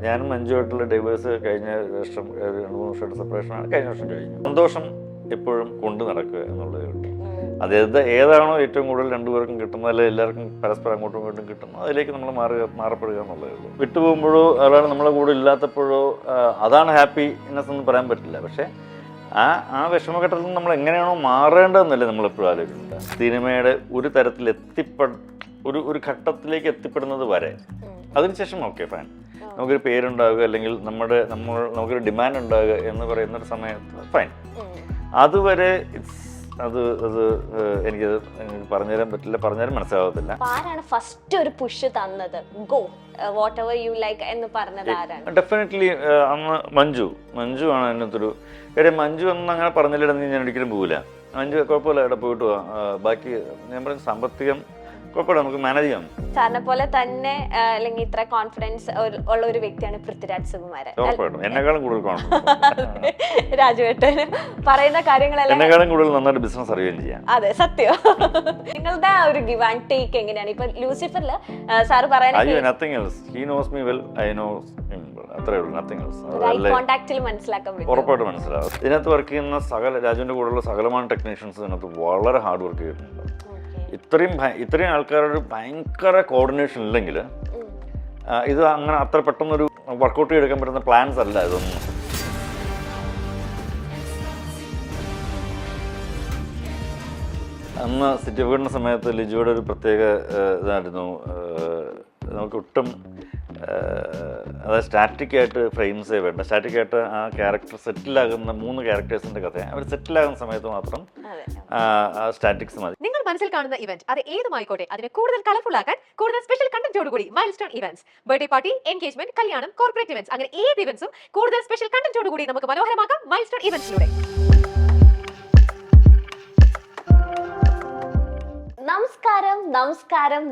ഞാനും മഞ്ജുവായിട്ടുള്ള ഡൈവേഴ്സ് കഴിഞ്ഞ വർഷം 2-3 വർഷമായിട്ട് സെപ്പറേഷനാണ് കഴിഞ്ഞ വർഷം കഴിഞ്ഞു. സന്തോഷം എപ്പോഴും കൊണ്ടു നടക്കുക എന്നുള്ളതേ ഉള്ളൂ. അത് ഏതാണോ ഏറ്റവും കൂടുതൽ രണ്ടുപേർക്കും കിട്ടുന്നത്, അല്ലെങ്കിൽ എല്ലാവർക്കും പരസ്പരം അങ്ങോട്ടും ഇങ്ങോട്ടും കിട്ടുന്നത്, അതിലേക്ക് നമ്മൾ മാറപ്പെടുക എന്നുള്ളതേ ഉള്ളൂ. വിട്ടുപോകുമ്പോഴോ അതാണ് നമ്മളെ കൂടെ ഇല്ലാത്തപ്പോഴോ അതാണ് ഹാപ്പിനെസ് എന്ന് പറയാൻ പറ്റില്ല. പക്ഷേ ആ വിഷമഘട്ടത്തിൽ നിന്ന് നമ്മൾ എങ്ങനെയാണോ മാറേണ്ടതെന്നല്ലേ നമ്മളെപ്പോഴും ആലോചിക്കുന്നത്. സിനിമയുടെ ഒരു തരത്തിൽ ഒരു ഘട്ടത്തിലേക്ക് എത്തിപ്പെടുന്നത് വരെ അതിനുശേഷം ഓക്കെ ഫൈൻ, നമുക്കൊരു പേരുണ്ടാവുക അല്ലെങ്കിൽ നമുക്കൊരു ഡിമാൻഡ് ഉണ്ടാവുക എന്ന് പറയുന്നൊരു സമയത്ത് ഫൈൻ. അതുവരെ എനിക്കത് പറഞ്ഞുതരാൻ പറ്റില്ല, പറഞ്ഞാലും മനസ്സിലാവത്തില്ല. ആരാണ് ഫസ്റ്റ് ഒരു പുഷ് തന്നത്, go what ever you like എന്ന് പറഞ്ഞത് ആരാണ്? ഡെഫിനറ്റ്ലി അന്ന് മഞ്ജു ആണ് അതിനകത്തൊരു കാര്യം. മഞ്ജു ഒന്നും അങ്ങനെ പറഞ്ഞില്ലെന്ന് ഞാൻ ഒരിക്കലും പോകില്ല. മഞ്ജു കുഴപ്പമില്ല, ഇവിടെ പോയിട്ട് പോവാം, ബാക്കി ഞാൻ പറഞ്ഞ സാമ്പത്തികം കുഴപ്പമില്ല, നമുക്ക് മാനേജ് ചെയ്യാം. സാറിനെ പോലെ തന്നെ അല്ലെങ്കിൽ ഇത്ര കോൺഫിഡൻസ് ഉള്ള ഒരു വ്യക്തിയാണ് പൃഥ്വിരാജ് സുകുമാരൻ. ഉറപ്പായിട്ടും എന്നെക്കാളും കൂടുതൽ കോൺഫിഡൻസ് രാജുവേട്ടൻ പറയുന്ന കാര്യങ്ങളെല്ലാം എന്നെക്കാളും കൂടുതൽ നന്നായിട്ട് ബിസിനസ് അറിയുകയും ചെയ്യാം. അതെ, സത്യം. നിങ്ങളുടെ ഒരു ഗിവ് ആൻഡ് ടേക്ക് എങ്ങനെയാണ്? ഇപ്പൊ ലൂസിഫറിൽ സാറ് പറയുന്നത് nothing else, he knows me well, I know him well, അത്രേ ഉള്ളൂ. Nothing else. കോൺടാക്റ്റിൽ മനസ്സിലാക്കാൻ പറ്റും, ഉറപ്പായിട്ട് മനസ്സിലാവും. ഇതിനകത്ത് വർക്ക് ചെയ്യുന്ന രാജുവിന്റെ കൂടെയുള്ള സകലമായ ടെക്നീഷ്യൻസ് ഇതിനകത്ത് വളരെ ഹാർഡ് വർക്ക് ചെയ്തിട്ടുണ്ട്. ഇത്രയും ആൾക്കാരുടെ ഭയങ്കര കോർഡിനേഷൻ ഇല്ലെങ്കിൽ ഇത് അങ്ങനെ അത്ര പെട്ടെന്നൊരു വർക്കൗട്ട് ചെയ്തെടുക്കാൻ പറ്റുന്ന പ്ലാൻസ് അല്ല ഇതൊന്നും. അന്ന് സിറ്റി ഓഫ് ഗോഡിന്റെ സമയത്ത് ലിജോയുടെ ഒരു പ്രത്യേക ഇതായിരുന്നു, നമുക്ക് ഒട്ടും അതായത് സ്റ്റാറ്റിക്കായിട്ട് ഫ്രെയിംസേ വേണ്ട, സ്റ്റാറ്റിക്കായിട്ട് ആ ക്യാരക്ടർ സെറ്റിലാകുന്ന 3 ക്യാരക്ടേഴ്സിന്റെ കഥ അവർ സെറ്റിലാകുന്ന സമയത്ത് മാത്രം സ്റ്റാറ്റിക്സ് മതി. നിങ്ങൾ മനസ്സിൽ കാണുന്ന ഇവന്റ് അത് ഏതുമായിക്കോട്ടെ, അതിനെ കൂടുതൽ കളർഫുൾ ആക്കാൻ കൂടുതൽ സ്പെഷ്യൽ കണ്ടന്റോടുകൂടി milestone events, birthday party, engagement, കല്യാണം, കോർപ്പറേറ്റ് ഇവന്റ്സ്, അങ്ങനെ ഏത് ഇവന്റ്സും കൂടുതൽ സ്പെഷ്യൽ കണ്ടന്റോടുകൂടി നമുക്ക് മനോഹരമാക്കാം മൈൽസ്റ്റോൺ ഇവന്റ്സിലൂടെ.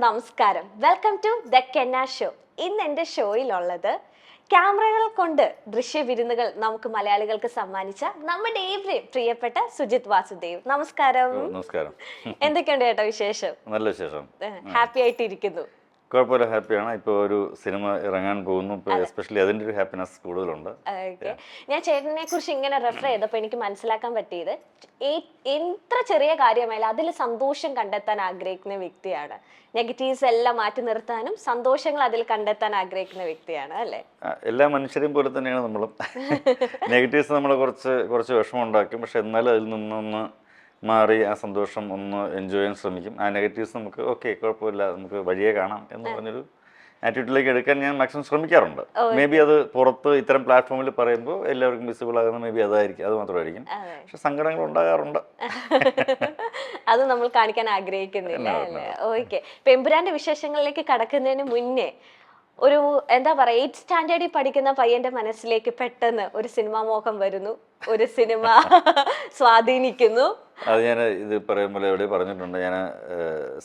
നമസ്കാരം. Welcome to the Kenna show. ഇന്ന് എൻ്റെ ഷോയിലുള്ളത് ക്യാമറകൾ കൊണ്ട് ദൃശ്യവിരുന്നുകൾ നമുക്ക് മലയാളികൾക്ക് സമ്മാനിച്ച നമ്മുടെ ഏവരെയും പ്രിയപ്പെട്ട സുജിത് വാസുദേവ്. നമസ്കാരം. എന്തൊക്കെയുണ്ട് ചേട്ടാ വിശേഷം? നല്ല വിശേഷം. ഹാപ്പി ആയിട്ടിരിക്കുന്നു? കുഴപ്പമില്ല, ഹാപ്പിയാണ്. ഇപ്പോൾ ഒരു സിനിമ ഇറങ്ങാൻ പോകുന്നു, എസ്പെഷ്യലി അതിൻ്റെ ഒരു ഹാപ്പിനെസ് കൂടുതലുണ്ട്. ഞാൻ ചേട്ടനെ കുറിച്ച് ഇങ്ങനെ റെഫർ ചെയ്തപ്പോൾ എനിക്ക് മനസ്സിലാക്കാൻ പറ്റിയത് എത്ര ചെറിയ കാര്യമായാലും അതിൽ സന്തോഷം കണ്ടെത്താൻ ആഗ്രഹിക്കുന്ന വ്യക്തിയാണ്. നെഗറ്റീവ്സ് എല്ലാം മാറ്റി നിർത്താനും സന്തോഷങ്ങൾ അതിൽ കണ്ടെത്താൻ ആഗ്രഹിക്കുന്ന വ്യക്തിയാണ്, അല്ലേ? എല്ലാ മനുഷ്യരെയും പോലെ തന്നെയാണ് നമ്മളും. നെഗറ്റീവ്സ് നമ്മൾ കുറച്ച് വിഷമം ഉണ്ടാക്കും, പക്ഷെ എന്നാലും അതിൽ നിന്നൊന്ന് മാറി ആ സന്തോഷം ഒന്ന് എൻജോയ് ചെയ്യാൻ ശ്രമിക്കും. ആ നെഗറ്റീവ്സ് നമുക്ക് ഓക്കെ കുഴപ്പമില്ല, നമുക്ക് വഴിയെ കാണാം എന്ന് പറഞ്ഞൊരു ആറ്റിറ്റ്യൂഡിലേക്ക് എടുക്കാൻ ഞാൻ മാക്സിമം ശ്രമിക്കാറുണ്ട്. മേ ബി അത് പുറത്ത് ഇത്തരം പ്ലാറ്റ്ഫോമിൽ പറയുമ്പോൾ എല്ലാവർക്കും വിസിബിൾ ആകുന്ന മേ ബി അത് മാത്രമായിരിക്കും. പക്ഷെ സങ്കടങ്ങൾ ഉണ്ടാകാറുണ്ട്, അത് നമ്മൾ കാണിക്കാൻ ആഗ്രഹിക്കുന്നില്ല, അല്ലേ? ഓക്കെ. പെമ്പുരാന്റെ വിശേഷങ്ങളിലേക്ക് കടക്കുന്നതിന് മുന്നേ ഒരു എന്താ പറയാ, 8th സ്റ്റാൻഡേർഡിൽ പഠിക്കുന്ന പയ്യന്റെ മനസ്സിലേക്ക് പെട്ടെന്ന് ഒരു സിനിമാ മോഹം വരുന്നു, ഒരു സിനിമ സ്വാധീനിക്കുന്നു. അത് ഞാൻ ഇത് പറയുമ്പോൾ എവിടെ പറഞ്ഞിട്ടുണ്ട്, ഞാൻ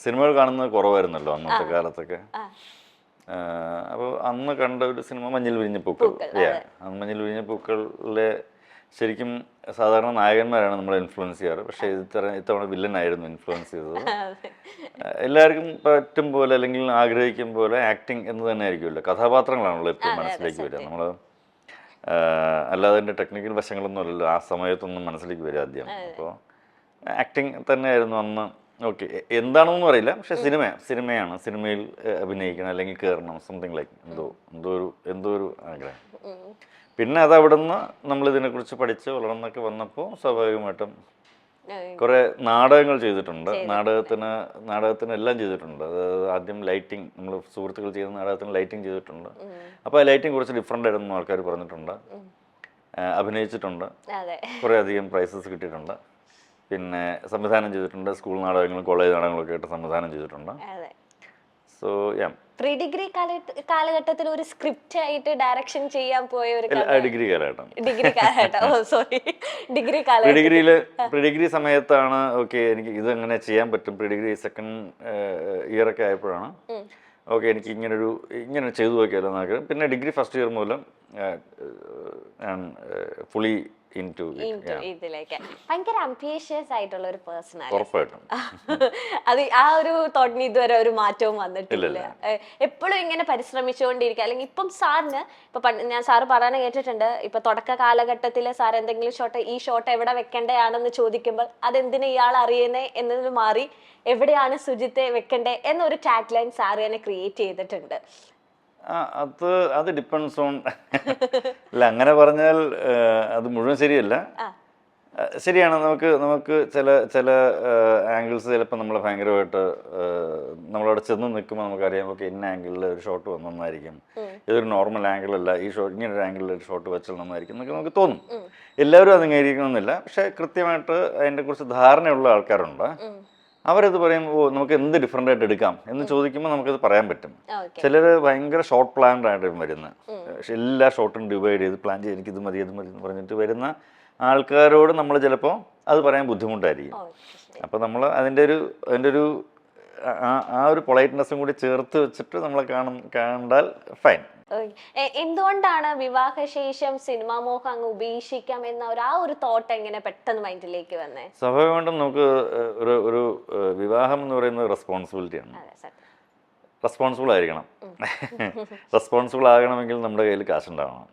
സിനിമകൾ കാണുന്നത് കുറവായിരുന്നല്ലോ അന്നത്തെ കാലത്തൊക്കെ. അപ്പോൾ അന്ന് കണ്ട ഒരു സിനിമ മഞ്ഞിൽ വിരിഞ്ഞ പൂക്കൾ. മഞ്ഞിൽ വിരിഞ്ഞ പൂക്കളിലെ ശരിക്കും സാധാരണ നായകന്മാരാണ് നമ്മളെ ഇൻഫ്ലുവൻസ് ചെയ്യാറ്, പക്ഷേ ഇത്തവണ വില്ലനായിരുന്നു ഇൻഫ്ലുവൻസ് ചെയ്തത്. എല്ലാവർക്കും പറ്റും പോലെ അല്ലെങ്കിൽ ആഗ്രഹിക്കും പോലെ ആക്ടിങ് എന്ന് തന്നെ ആയിരിക്കുമല്ലോ, കഥാപാത്രങ്ങളാണല്ലോ എപ്പോഴും മനസ്സിലേക്ക് വരിക. നമ്മൾ അല്ലാതെ അതിൻ്റെ ടെക്നിക്കൽ വശങ്ങളൊന്നും അല്ലല്ലോ ആ സമയത്തൊന്നും മനസ്സിലേക്ക് വരിക ആദ്യം. അപ്പോൾ ആക്ടിങ് തന്നെയായിരുന്നു അന്ന്. ഓക്കെ, എന്താണെന്നൊന്നും അറിയില്ല, പക്ഷെ സിനിമയാണ്, സിനിമയിൽ അഭിനയിക്കണം അല്ലെങ്കിൽ കയറണം, സംതിങ് ലൈക്ക് എന്തോ ഒരു ആഗ്രഹം. പിന്നെ അത് അവിടുന്ന് നമ്മളിതിനെക്കുറിച്ച് പഠിച്ച് വളർന്നൊക്കെ വന്നപ്പോൾ സ്വാഭാവികമായിട്ടും കുറേ നാടകങ്ങൾ ചെയ്തിട്ടുണ്ട്. നാടകത്തിന് എല്ലാം ചെയ്തിട്ടുണ്ട്. അതായത് ആദ്യം ലൈറ്റിംഗ്, നമ്മൾ സുഹൃത്തുക്കൾ ചെയ്യുന്ന നാടകത്തിന് ലൈറ്റിംഗ് ചെയ്തിട്ടുണ്ട്. അപ്പോൾ ആ ലൈറ്റിംഗ് കുറച്ച് ഡിഫറെൻ്റ് ആയിരുന്നു ആൾക്കാർ പറഞ്ഞിട്ടുണ്ട്. അഭിനയിച്ചിട്ടുണ്ട്, കുറേ അധികം പ്രൈസസ് കിട്ടിയിട്ടുണ്ട്. പിന്നെ സംവിധാനം ചെയ്തിട്ടുണ്ട്, സ്കൂൾ നാടകങ്ങളും കോളേജ് നാടകങ്ങളൊക്കെ ആയിട്ട് സംവിധാനം ചെയ്തിട്ടുണ്ട്. സോ പ്രീ ഡിഗ്രി കാലഘട്ടത്തിൽ ഒരു സ്ക്രിപ്റ്റ് ആയിട്ട് ഡയറക്ഷൻ ചെയ്യാൻ പോയ ഒരു ഡിഗ്രി സമയത്താണ് ഓക്കെ എനിക്ക് ഇത് എങ്ങനെ ചെയ്യാൻ പറ്റും. പ്രീ ഡിഗ്രി സെക്കൻഡ് ഇയർ ഒക്കെ ആയപ്പോഴാണ് ഓക്കെ എനിക്ക് ഇങ്ങനെ ചെയ്തു നോക്കിയാലോ എന്നൊക്കെ. പിന്നെ ഡിഗ്രി ഫസ്റ്റ് ഇയർ മൂലം ഞാൻ ഫുള്ളി into it. into ഇതിലേക്ക് ഭയങ്കര അംബിഷ്യസ് ആയിട്ടുള്ള ഒരു പേഴ്സൺ ആണ്. ഉറപ്പായിട്ടും. അത് ആ ഒരു തോട്ടിന് ഇതുവരെ ഒരു മാറ്റവും വന്നിട്ടില്ല. എപ്പോഴും ഇങ്ങനെ പരിശ്രമിച്ചുകൊണ്ടിരിക്കുക. അല്ലെങ്കിൽ ഇപ്പം സാറിന് ഇപ്പൊ ഞാൻ സാറ് പറയാൻ കേട്ടിട്ടുണ്ട്, ഇപ്പൊ തുടക്ക കാലഘട്ടത്തിൽ സാർ എന്തെങ്കിലും ഷോട്ട് ഈ ഷോട്ട് എവിടെ വെക്കേണ്ടതാണെന്ന് ചോദിക്കുമ്പോൾ അതെന്തിനാ ഇയാൾ അറിയുന്നേ എന്നതിന് മാറി എവിടെയാണ് സുജിത്തെ വെക്കണ്ടേ എന്നൊരു ടാഗ് ലൈൻ സാർ തന്നെ ക്രിയേറ്റ് ചെയ്തിട്ടുണ്ട്. അത് ഡിപ്പെൻഡ്സ് ഓൺ അല്ല, അങ്ങനെ പറഞ്ഞാൽ അത് മുഴുവൻ ശരിയല്ല. ശരിയാണ്, നമുക്ക് ചില ആംഗിൾസ് ചിലപ്പോൾ നമ്മൾ ഭയങ്കരമായിട്ട് നമ്മളവിടെ ചെന്ന് നിൽക്കുമ്പോൾ നമുക്കറിയാം, ഓക്കെ ഇന്ന ആംഗിളിൽ ഒരു ഷോട്ട് നന്നായിരിക്കും, ഇതൊരു നോർമൽ ആംഗിൾ അല്ല, ഈ ഷോട്ട് ഇങ്ങനൊരു ആംഗിളിൽ ഒരു ഷോട്ട് വെച്ചാൽ നന്നായിരിക്കും എന്നൊക്കെ നമുക്ക് തോന്നും. എല്ലാവരും അതിങ്ങനെയിരിക്കണമെന്നില്ല, പക്ഷെ കൃത്യമായിട്ട് അതിനെ കുറിച്ച് ധാരണയുള്ള ആൾക്കാരുണ്ട്. അവരത് പറയും, ഓ നമുക്ക് എന്ത് ഡിഫറെൻ്റ് ആയിട്ട് എടുക്കാം എന്ന് ചോദിക്കുമ്പോൾ നമുക്കത് പറയാൻ പറ്റും. ചിലർ ഭയങ്കര ഷോർട്ട് പ്ലാൻഡ് ആയിട്ട് വരുന്നത്, എല്ലാ ഷോട്ടും ഡിവൈഡ് ചെയ്ത് പ്ലാൻ ചെയ്ത് എനിക്കിത് മതി എന്ന് പറഞ്ഞിട്ട് വരുന്ന ആൾക്കാരോട് നമ്മൾ ചിലപ്പോൾ അത് പറയാൻ ബുദ്ധിമുട്ടായിരിക്കും. അപ്പോൾ നമ്മൾ അതിൻ്റെ ഒരു ആ ഒരു പൊളൈറ്റ്നെസ്സും കൂടി ചേർത്ത് വെച്ചിട്ട് നമ്മൾ കണ്ടാൽ ഫൈൻ. എന്തുകൊണ്ടാണ് വിവാഹശേഷം സിനിമാ മോഹം അങ്ങ് ഉപേക്ഷിക്കാം എന്ന ഒരു തോട്ട് എങ്ങനെ പെട്ടെന്ന് മൈൻഡിലേക്ക് വന്നേ? സ്വാഭാവികമായിട്ടും നമുക്ക് ഒരു വിവാഹം എന്ന് പറയുന്നത് റെസ്പോൺസിബിലിറ്റിയാണ്. റെസ്പോൺസിബിൾ ആയിരിക്കണം. റെസ്പോൺസിബിൾ ആകണമെങ്കിൽ നമ്മുടെ കയ്യിൽ കാശുണ്ടാവണം.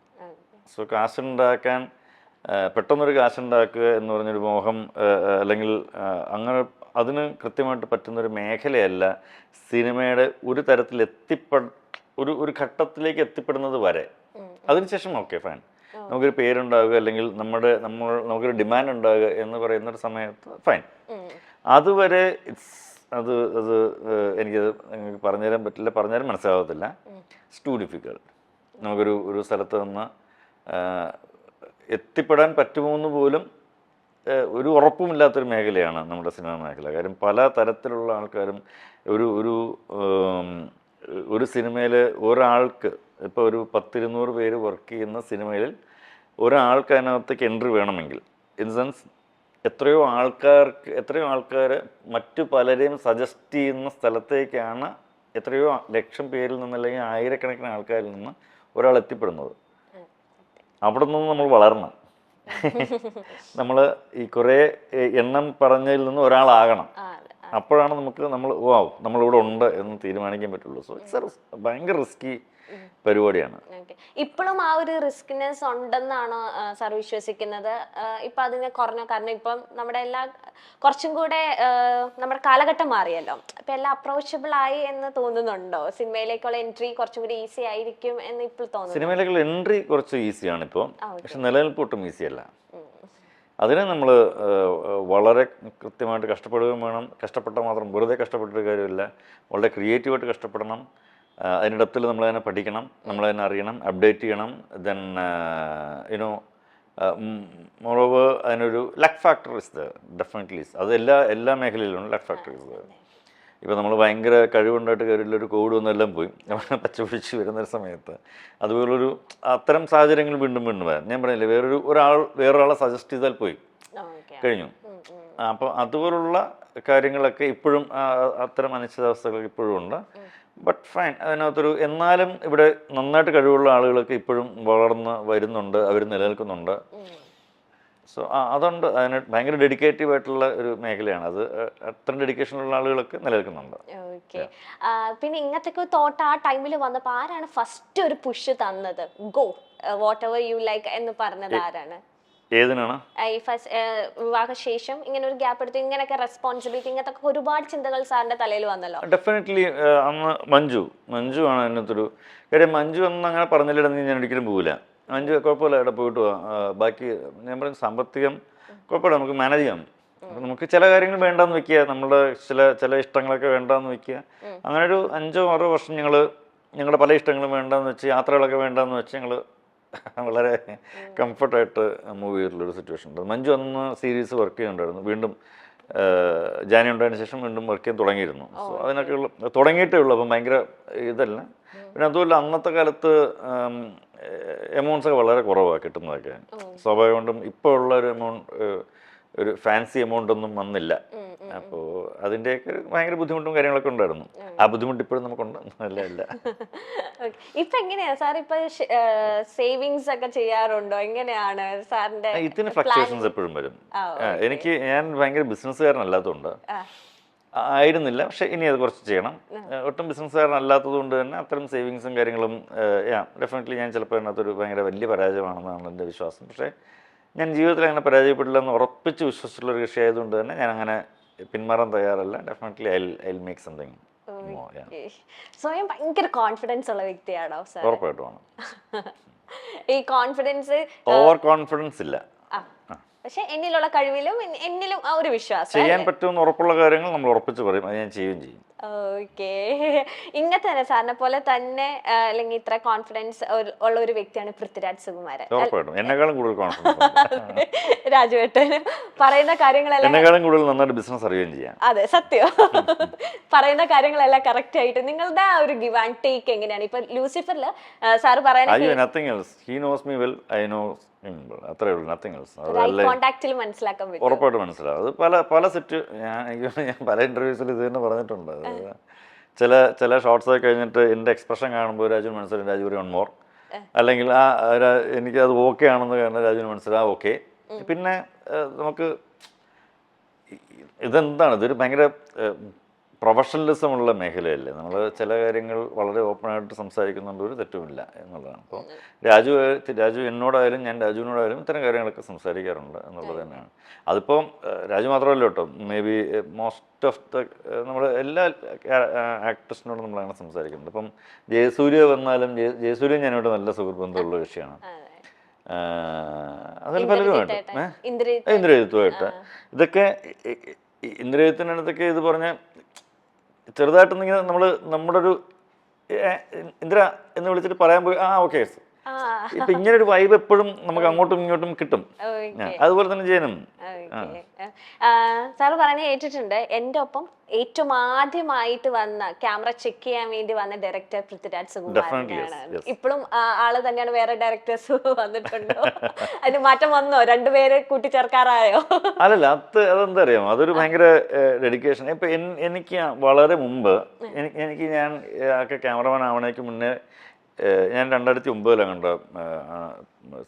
സോ കാശുണ്ടാക്കാൻ പെട്ടെന്നൊരു കാശുണ്ടാക്കുക എന്ന് പറഞ്ഞൊരു മോഹം അല്ലെങ്കിൽ അങ്ങനെ അതിന് കൃത്യമായിട്ട് പറ്റുന്നൊരു മേഖലയല്ല സിനിമയുടെ ഒരു തരത്തിൽ ഒരു ഘട്ടത്തിലേക്ക് എത്തിപ്പെടുന്നത് വരെ. അതിനുശേഷം ഓക്കെ ഫൈൻ, നമുക്കൊരു പേരുണ്ടാവുക അല്ലെങ്കിൽ നമുക്കൊരു ഡിമാൻഡ് ഉണ്ടാവുക എന്ന് പറയുന്നൊരു സമയത്ത് ഫൈൻ. അതുവരെ അത് എനിക്കത് നിങ്ങൾക്ക് പറഞ്ഞുതരാൻ പറ്റില്ല, പറഞ്ഞാലും മനസ്സിലാകത്തില്ല. It's too difficult. നമുക്കൊരു സ്ഥലത്ത് നിന്ന് എത്തിപ്പെടാൻ പറ്റുമോ എന്ന് പോലും ഒരു ഉറപ്പുമില്ലാത്തൊരു മേഖലയാണ് നമ്മുടെ സിനിമ മേഖല. കാര്യം പല തരത്തിലുള്ള ആൾക്കാരും ഒരു സിനിമയിൽ ഒരാൾക്ക് ഇപ്പോൾ ഒരു 10-200 പേര് വർക്ക് ചെയ്യുന്ന സിനിമയിൽ ഒരാൾക്ക് അതിനകത്തേക്ക് എൻട്രി വേണമെങ്കിൽ, ഇൻ സെൻസ് എത്രയോ ആൾക്കാർ മറ്റു പലരെയും സജസ്റ്റ് ചെയ്യുന്ന സ്ഥലത്തേക്കാണ് എത്രയോ ലക്ഷം പേരിൽ നിന്ന് അല്ലെങ്കിൽ ആയിരക്കണക്കിന് ആൾക്കാരിൽ നിന്ന് ഒരാൾ എത്തിപ്പെടുന്നത്. അവിടെ നിന്ന് നമ്മൾ വളരണം. നമ്മൾ ഈ കുറേ എണ്ണം പറഞ്ഞതിൽ നിന്ന് ഒരാളാകണം. അപ്പോഴാണ് നമ്മളിവിടെ ഉണ്ട് എന്ന് തീരുമാനിക്കാൻ പറ്റുള്ളൂ. സോ ഇറ്റ്സ് ഭയങ്കര റിസ്കി പരിപാടിയാണ്. ഇപ്പോഴും ആ ഒരു റിസ്കിനെസ് ഉണ്ടെന്നാണോ സാർ വിശ്വസിക്കുന്നത്? ഇപ്പൊ അതിന് കുറഞ്ഞ, കാരണം ഇപ്പം നമ്മുടെ കുറച്ചും കൂടെ നമ്മുടെ കാലഘട്ടം മാറിയല്ലോ, ഇപ്പൊ എല്ലാം അപ്രോച്ചബിൾ ആയി എന്ന് തോന്നുന്നുണ്ടോ? സിനിമയിലേക്കുള്ള എൻട്രി കുറച്ചും കൂടി ഈസി ആയിരിക്കും എന്ന് ഇപ്പോൾ തോന്നുന്നു. സിനിമയിലേക്കുള്ള എൻട്രി കുറച്ച് ഈസിയാണ് ഇപ്പോൾ, പക്ഷെ നിലനിൽപ്പ് ഒട്ടും ഈസിയല്ല. അതിന് നമ്മൾ വളരെ കൃത്യമായിട്ട് കഷ്ടപ്പെടുകയും വേണം. കഷ്ടപ്പെട്ടാൽ മാത്രം വെറുതെ കഷ്ടപ്പെട്ടൊരു കാര്യമില്ല, വളരെ ക്രിയേറ്റീവായിട്ട് കഷ്ടപ്പെടണം. അതിൻ്റെ ഡെപ്തിൽ നമ്മളതിനെ പഠിക്കണം, നമ്മളതിനെ അറിയണം, അപ്ഡേറ്റ് ചെയ്യണം. ദെൻ മോറോവർ അതിനൊരു luck factor is the definitely. അത് എല്ലാ മേഖലയിലും ലക്ക് ഫാക്ടർ ഇസ് ദ. ഇപ്പോൾ നമ്മൾ ഭയങ്കര കഴിവുണ്ടായിട്ട് കാര്യമില്ലൊരു കോവിഡ് ഒന്നെല്ലാം പോയി പച്ച പിടിച്ച് വരുന്നൊരു സമയത്ത് അതുപോലൊരു അത്തരം സാഹചര്യങ്ങൾ വീണ്ടും വരാം. ഞാൻ പറഞ്ഞില്ലേ, വേറൊരാളെ സജസ്റ്റ് ചെയ്താൽ പോയി കഴിഞ്ഞു. അപ്പോൾ അതുപോലുള്ള കാര്യങ്ങളൊക്കെ ഇപ്പോഴും അത്തരം അനിശ്ചിതാവസ്ഥകളൊക്കെ ഇപ്പോഴും ഉണ്ട്. ബട്ട് ഫൈൻ, എന്നാലും ഇവിടെ നന്നായിട്ട് കഴിവുള്ള ആളുകളൊക്കെ ഇപ്പോഴും വളർന്ന് വരുന്നുണ്ട്, അവർ നിലനിൽക്കുന്നുണ്ട്. സോ അതുകൊണ്ട് അതിന് ഭയങ്കര ഡെഡിക്കേറ്റീവ് ആയിട്ടുള്ള ഒരു മേഖലയാണ് അത്. അത്രയും ഡെഡിക്കേഷനുള്ള ആളുകളൊക്കെ നിലനിൽക്കുന്നുണ്ട്. ഓക്കെ. പിന്നെ ഇങ്ങനത്തെ തോട്ട് ആ ടൈമിൽ വന്നപ്പോൾ ആരാണ് ഫസ്റ്റ് ഒരു പുഷ് തന്നത്? Go what ever you like എന്ന് പറഞ്ഞത് ആരാണ്? ഏതിനാണ്? ഈ വിവാഹശേഷം ഇങ്ങനെ ഒരു ഗ്യാപ്പ് എടുത്ത് ഇങ്ങനെയൊക്കെ റെസ്പോൺസിബിലിറ്റി ഇങ്ങനത്തെ ഒരുപാട് ചിന്തകൾ സാറിന്റെ തലയിൽ വന്നല്ലോ. ഡെഫിനറ്റ്ലി അന്ന് മഞ്ജു ആണ് അതിനകത്തൊരു കാര്യം. മഞ്ജു എന്ന് അങ്ങനെ പറഞ്ഞില്ലെന്ന് ഞാൻ ഒരിക്കലും പോകില്ല. മഞ്ജു കുഴപ്പമില്ല, ഇവിടെ പോയിട്ട് പോവാം, ബാക്കി ഞാൻ പറയും സാമ്പത്തികം കുഴപ്പമില്ല, നമുക്ക് മാനേജ് ചെയ്യാം. അപ്പം നമുക്ക് ചില കാര്യങ്ങൾ വേണ്ടാന്ന് വെക്കുക, നമ്മുടെ ചില ഇഷ്ടങ്ങളൊക്കെ വേണ്ടാന്ന് വെക്കുക. അങ്ങനെ ഒരു 5-6 വർഷം ഞങ്ങളുടെ പല ഇഷ്ടങ്ങളും വേണ്ടാന്ന് വെച്ച്, യാത്രകളൊക്കെ വേണ്ടാന്ന് വെച്ച് ഞങ്ങൾ വളരെ കംഫർട്ടായിട്ട് മൂവ് ചെയ്തിട്ടുള്ളൊരു സിറ്റുവേഷൻ ഉണ്ട്. മഞ്ജു അന്ന് സീരീസ് വർക്ക് ചെയ്യുന്നുണ്ടായിരുന്നു. വീണ്ടും ജാനി ഉണ്ടായതിനു ശേഷം വീണ്ടും വർക്ക് ചെയ്യാൻ തുടങ്ങിയിരുന്നു. സോ അതിനൊക്കെ തുടങ്ങിയിട്ടേ ഉള്ളൂ. അപ്പം ഭയങ്കര ഇതല്ല. പിന്നെ അതുമല്ല, അന്നത്തെ കാലത്ത് എമൗണ്ട്സ് ഒക്കെ വളരെ കുറവാണ് കിട്ടുന്നതൊക്കെ. സ്വാഭാവികം കൊണ്ടും ഇപ്പോൾ ഉള്ള ഒരു ഫാൻസി എമൗണ്ട് ഒന്നും വന്നില്ല. അപ്പോൾ അതിൻ്റെയൊക്കെ ഭയങ്കര ബുദ്ധിമുട്ടും കാര്യങ്ങളൊക്കെ ഉണ്ടായിരുന്നു. ആ ബുദ്ധിമുട്ട് ഇപ്പോഴും നമുക്കുണ്ട്. അല്ല ഇപ്പൊ എങ്ങനെയാ സാർ ഇപ്പൊ സേവിങ്സ് ഒക്കെ ചെയ്യാറുണ്ടോ? എങ്ങനെയാണ് സാറിന്റെ ഇതിന് ഫ്ലക്ച്വേഷൻസ് എപ്പോഴും വരും. ഞാൻ ഭയങ്കര ബിസിനസ്സുകാരനല്ലാത്തതുകൊണ്ട് ആയിരുന്നില്ല, പക്ഷെ ഇനി അത് കുറച്ച് ചെയ്യണം. ഒട്ടും ബിസിനസ്സുകാരനല്ലാത്തത് കൊണ്ട് തന്നെ അത്തരം സേവിങ്സും കാര്യങ്ങളും ഡെഫിനറ്റ്ലി ഞാൻ ചിലപ്പോൾ അതിനകത്തൊരു ഭയങ്കര വലിയ പരാജയമാണെന്നാണ് എൻ്റെ വിശ്വാസം. പക്ഷേ ഞാൻ ജീവിതത്തിൽ അങ്ങനെ പരാജയപ്പെടില്ല എന്ന് ഉറപ്പിച്ച് വിശ്വസിച്ചുള്ള ഒരു കൃഷി ആയതുകൊണ്ട് തന്നെ ഞാൻ അങ്ങനെ പിന്മാറാൻ തയ്യാറല്ല. Definitely I make something. സ്വയം ഭയങ്കര കോൺഫിഡൻസ് ഉള്ള വ്യക്തിയാണോ സാർ? ഉറപ്പായിട്ടും ആണ്. ഈ കോൺഫിഡൻസ് ഓവർ കോൺഫിഡൻസ് ഇല്ല, പക്ഷെ എന്നിലുള്ള കഴിവിലും എന്നിലും ആ ഒരു വിശ്വാസം. ചെയ്യാൻ പറ്റുമെന്ന് ഉറപ്പുള്ള കാര്യങ്ങൾ നമ്മൾ ഉറപ്പിച്ച് പറയും, അത് ഞാൻ ചെയ്യുകയും ചെയ്യും. ഓക്കെ. ഇങ്ങനെ തന്നെ സാറിനെ പോലെ തന്നെ അല്ലെങ്കിൽ ഇത്ര കോൺഫിഡൻസ് ഉള്ള ഒരു വ്യക്തിയാണ് പൃഥ്വിരാജ് സുകുമാരൻ. ഉറപ്പായിട്ടും എന്നെക്കാളും കൂടുതൽ കോൺഫിഡൻസ് രാജുവേട്ടന് പറയുന്ന കാര്യങ്ങളെല്ലാം എന്നെക്കാളും കൂടുതൽ നന്നായിട്ട് ബിസിനസ് അറിയുകയും ചെയ്യാം. അതെ, സത്യം. പറയുന്ന കാര്യങ്ങളെല്ലാം കറക്റ്റ് ആയിട്ട് നിങ്ങളുടെ ആ ഒരു ഗിവ് ആൻഡ് ടേക്ക് എങ്ങനെയാണ്? ഇപ്പൊ ലൂസിഫറില് സാറ് പറയുന്നത് nothing else, he knows me well, I know അത്രേ ഉള്ളൂ, നത്തിങ് എൽസ്. കോണ്ടാക്റ്റിൽ മനസ്സിലാക്കാൻ പറ്റും, ഉറപ്പായിട്ട് മനസ്സിലാവും. അത് പല ഞാൻ പല ഇന്റർവ്യൂസിൽ ഇത് തന്നെ പറഞ്ഞിട്ടുണ്ട്. ചില ഷോർട്സ് ഒക്കെ കഴിഞ്ഞിട്ട് എൻ്റെ എക്സ്പ്രഷൻ കാണുമ്പോൾ രാജുവിന് മനസ്സിലാവും രാജു ഒരു ഓൺ മോർ, അല്ലെങ്കിൽ എനിക്കത് ഓക്കെ ആണെന്ന് കാരണം രാജുവിന് മനസ്സിലാവും ഓക്കെ. പിന്നെ നമുക്ക് ഇതെന്താണ്, ഇതൊരു ഭയങ്കര പ്രൊഫഷണലിസം ഉള്ള മേഖലയല്ലേ. നമ്മൾ ചില കാര്യങ്ങൾ വളരെ ഓപ്പണായിട്ട് സംസാരിക്കുന്നുണ്ട്, ഒരു തെറ്റുമില്ല എന്നുള്ളതാണ്. അപ്പോൾ രാജു എന്നോടായാലും ഞാൻ രാജുവിനോടായാലും ഇത്തരം കാര്യങ്ങളൊക്കെ സംസാരിക്കാറുണ്ട് എന്നുള്ളത് തന്നെയാണ്. അതിപ്പോൾ രാജു മാത്രമല്ല കേട്ടോ, may be most of the നമ്മൾ എല്ലാ ആക്ടേഴ്സിനോടും നമ്മളങ്ങനെ സംസാരിക്കുന്നുണ്ട്. ഇപ്പം ജയസൂര്യ വന്നാലും ജയസൂര്യ ഞാനോട് നല്ല സുഹൃത്ത് ബന്ധമുള്ള വിഷയമാണ്. അതിൽ പലരുമായിട്ട് ഇന്ദ്രജിത്തുമായിട്ട് ഇതൊക്കെ ഇന്ദ്രജിത്തിനടുത്തൊക്കെ ഇത് പറഞ്ഞ ചെറുതായിട്ടൊന്നിങ്ങനെ നമ്മുടെ ഒരു ഇന്ദ്ര എന്ന് വിളിച്ചിട്ട് പറയാൻ പോയി ഓക്കെ. ഇപ്പൊ ഇങ്ങനെ ഒരു വൈബ് എപ്പോഴും നമുക്ക് അങ്ങോട്ടും ഇങ്ങോട്ടും കിട്ടും. അതുപോലെ തന്നെ ജയനും സാറ് പറഞ്ഞ കേട്ടിട്ടുണ്ട്. എൻ്റെ ഒപ്പം ഏറ്റവും ആദ്യമായിട്ട് വന്ന ക്യാമറ ചെക്ക് ചെയ്യാൻ വേണ്ടി വന്ന ഡയറക്ടർ പൃഥ്വിരാജ് സുകുമാരനാണ്. ഇപ്പോഴും ആള് തന്നെയാണ്? വേറെ ഡയറക്ടേഴ്സ് വന്നിട്ടുണ്ടോ? അതിന് മാറ്റം വന്നോ? രണ്ടുപേരെ കൂട്ടിച്ചേർക്കാറായോ? അല്ലല്ല, അതെന്താ അറിയാമോ, അതൊരു ഭയങ്കര ഡെഡിക്കേഷൻ. ഇപ്പൊ എനിക്ക് വളരെ മുമ്പ് ഞാൻ ക്യാമറമാൻ ആവണേക്ക് മുന്നേ ഞാൻ 2009 കണ്ട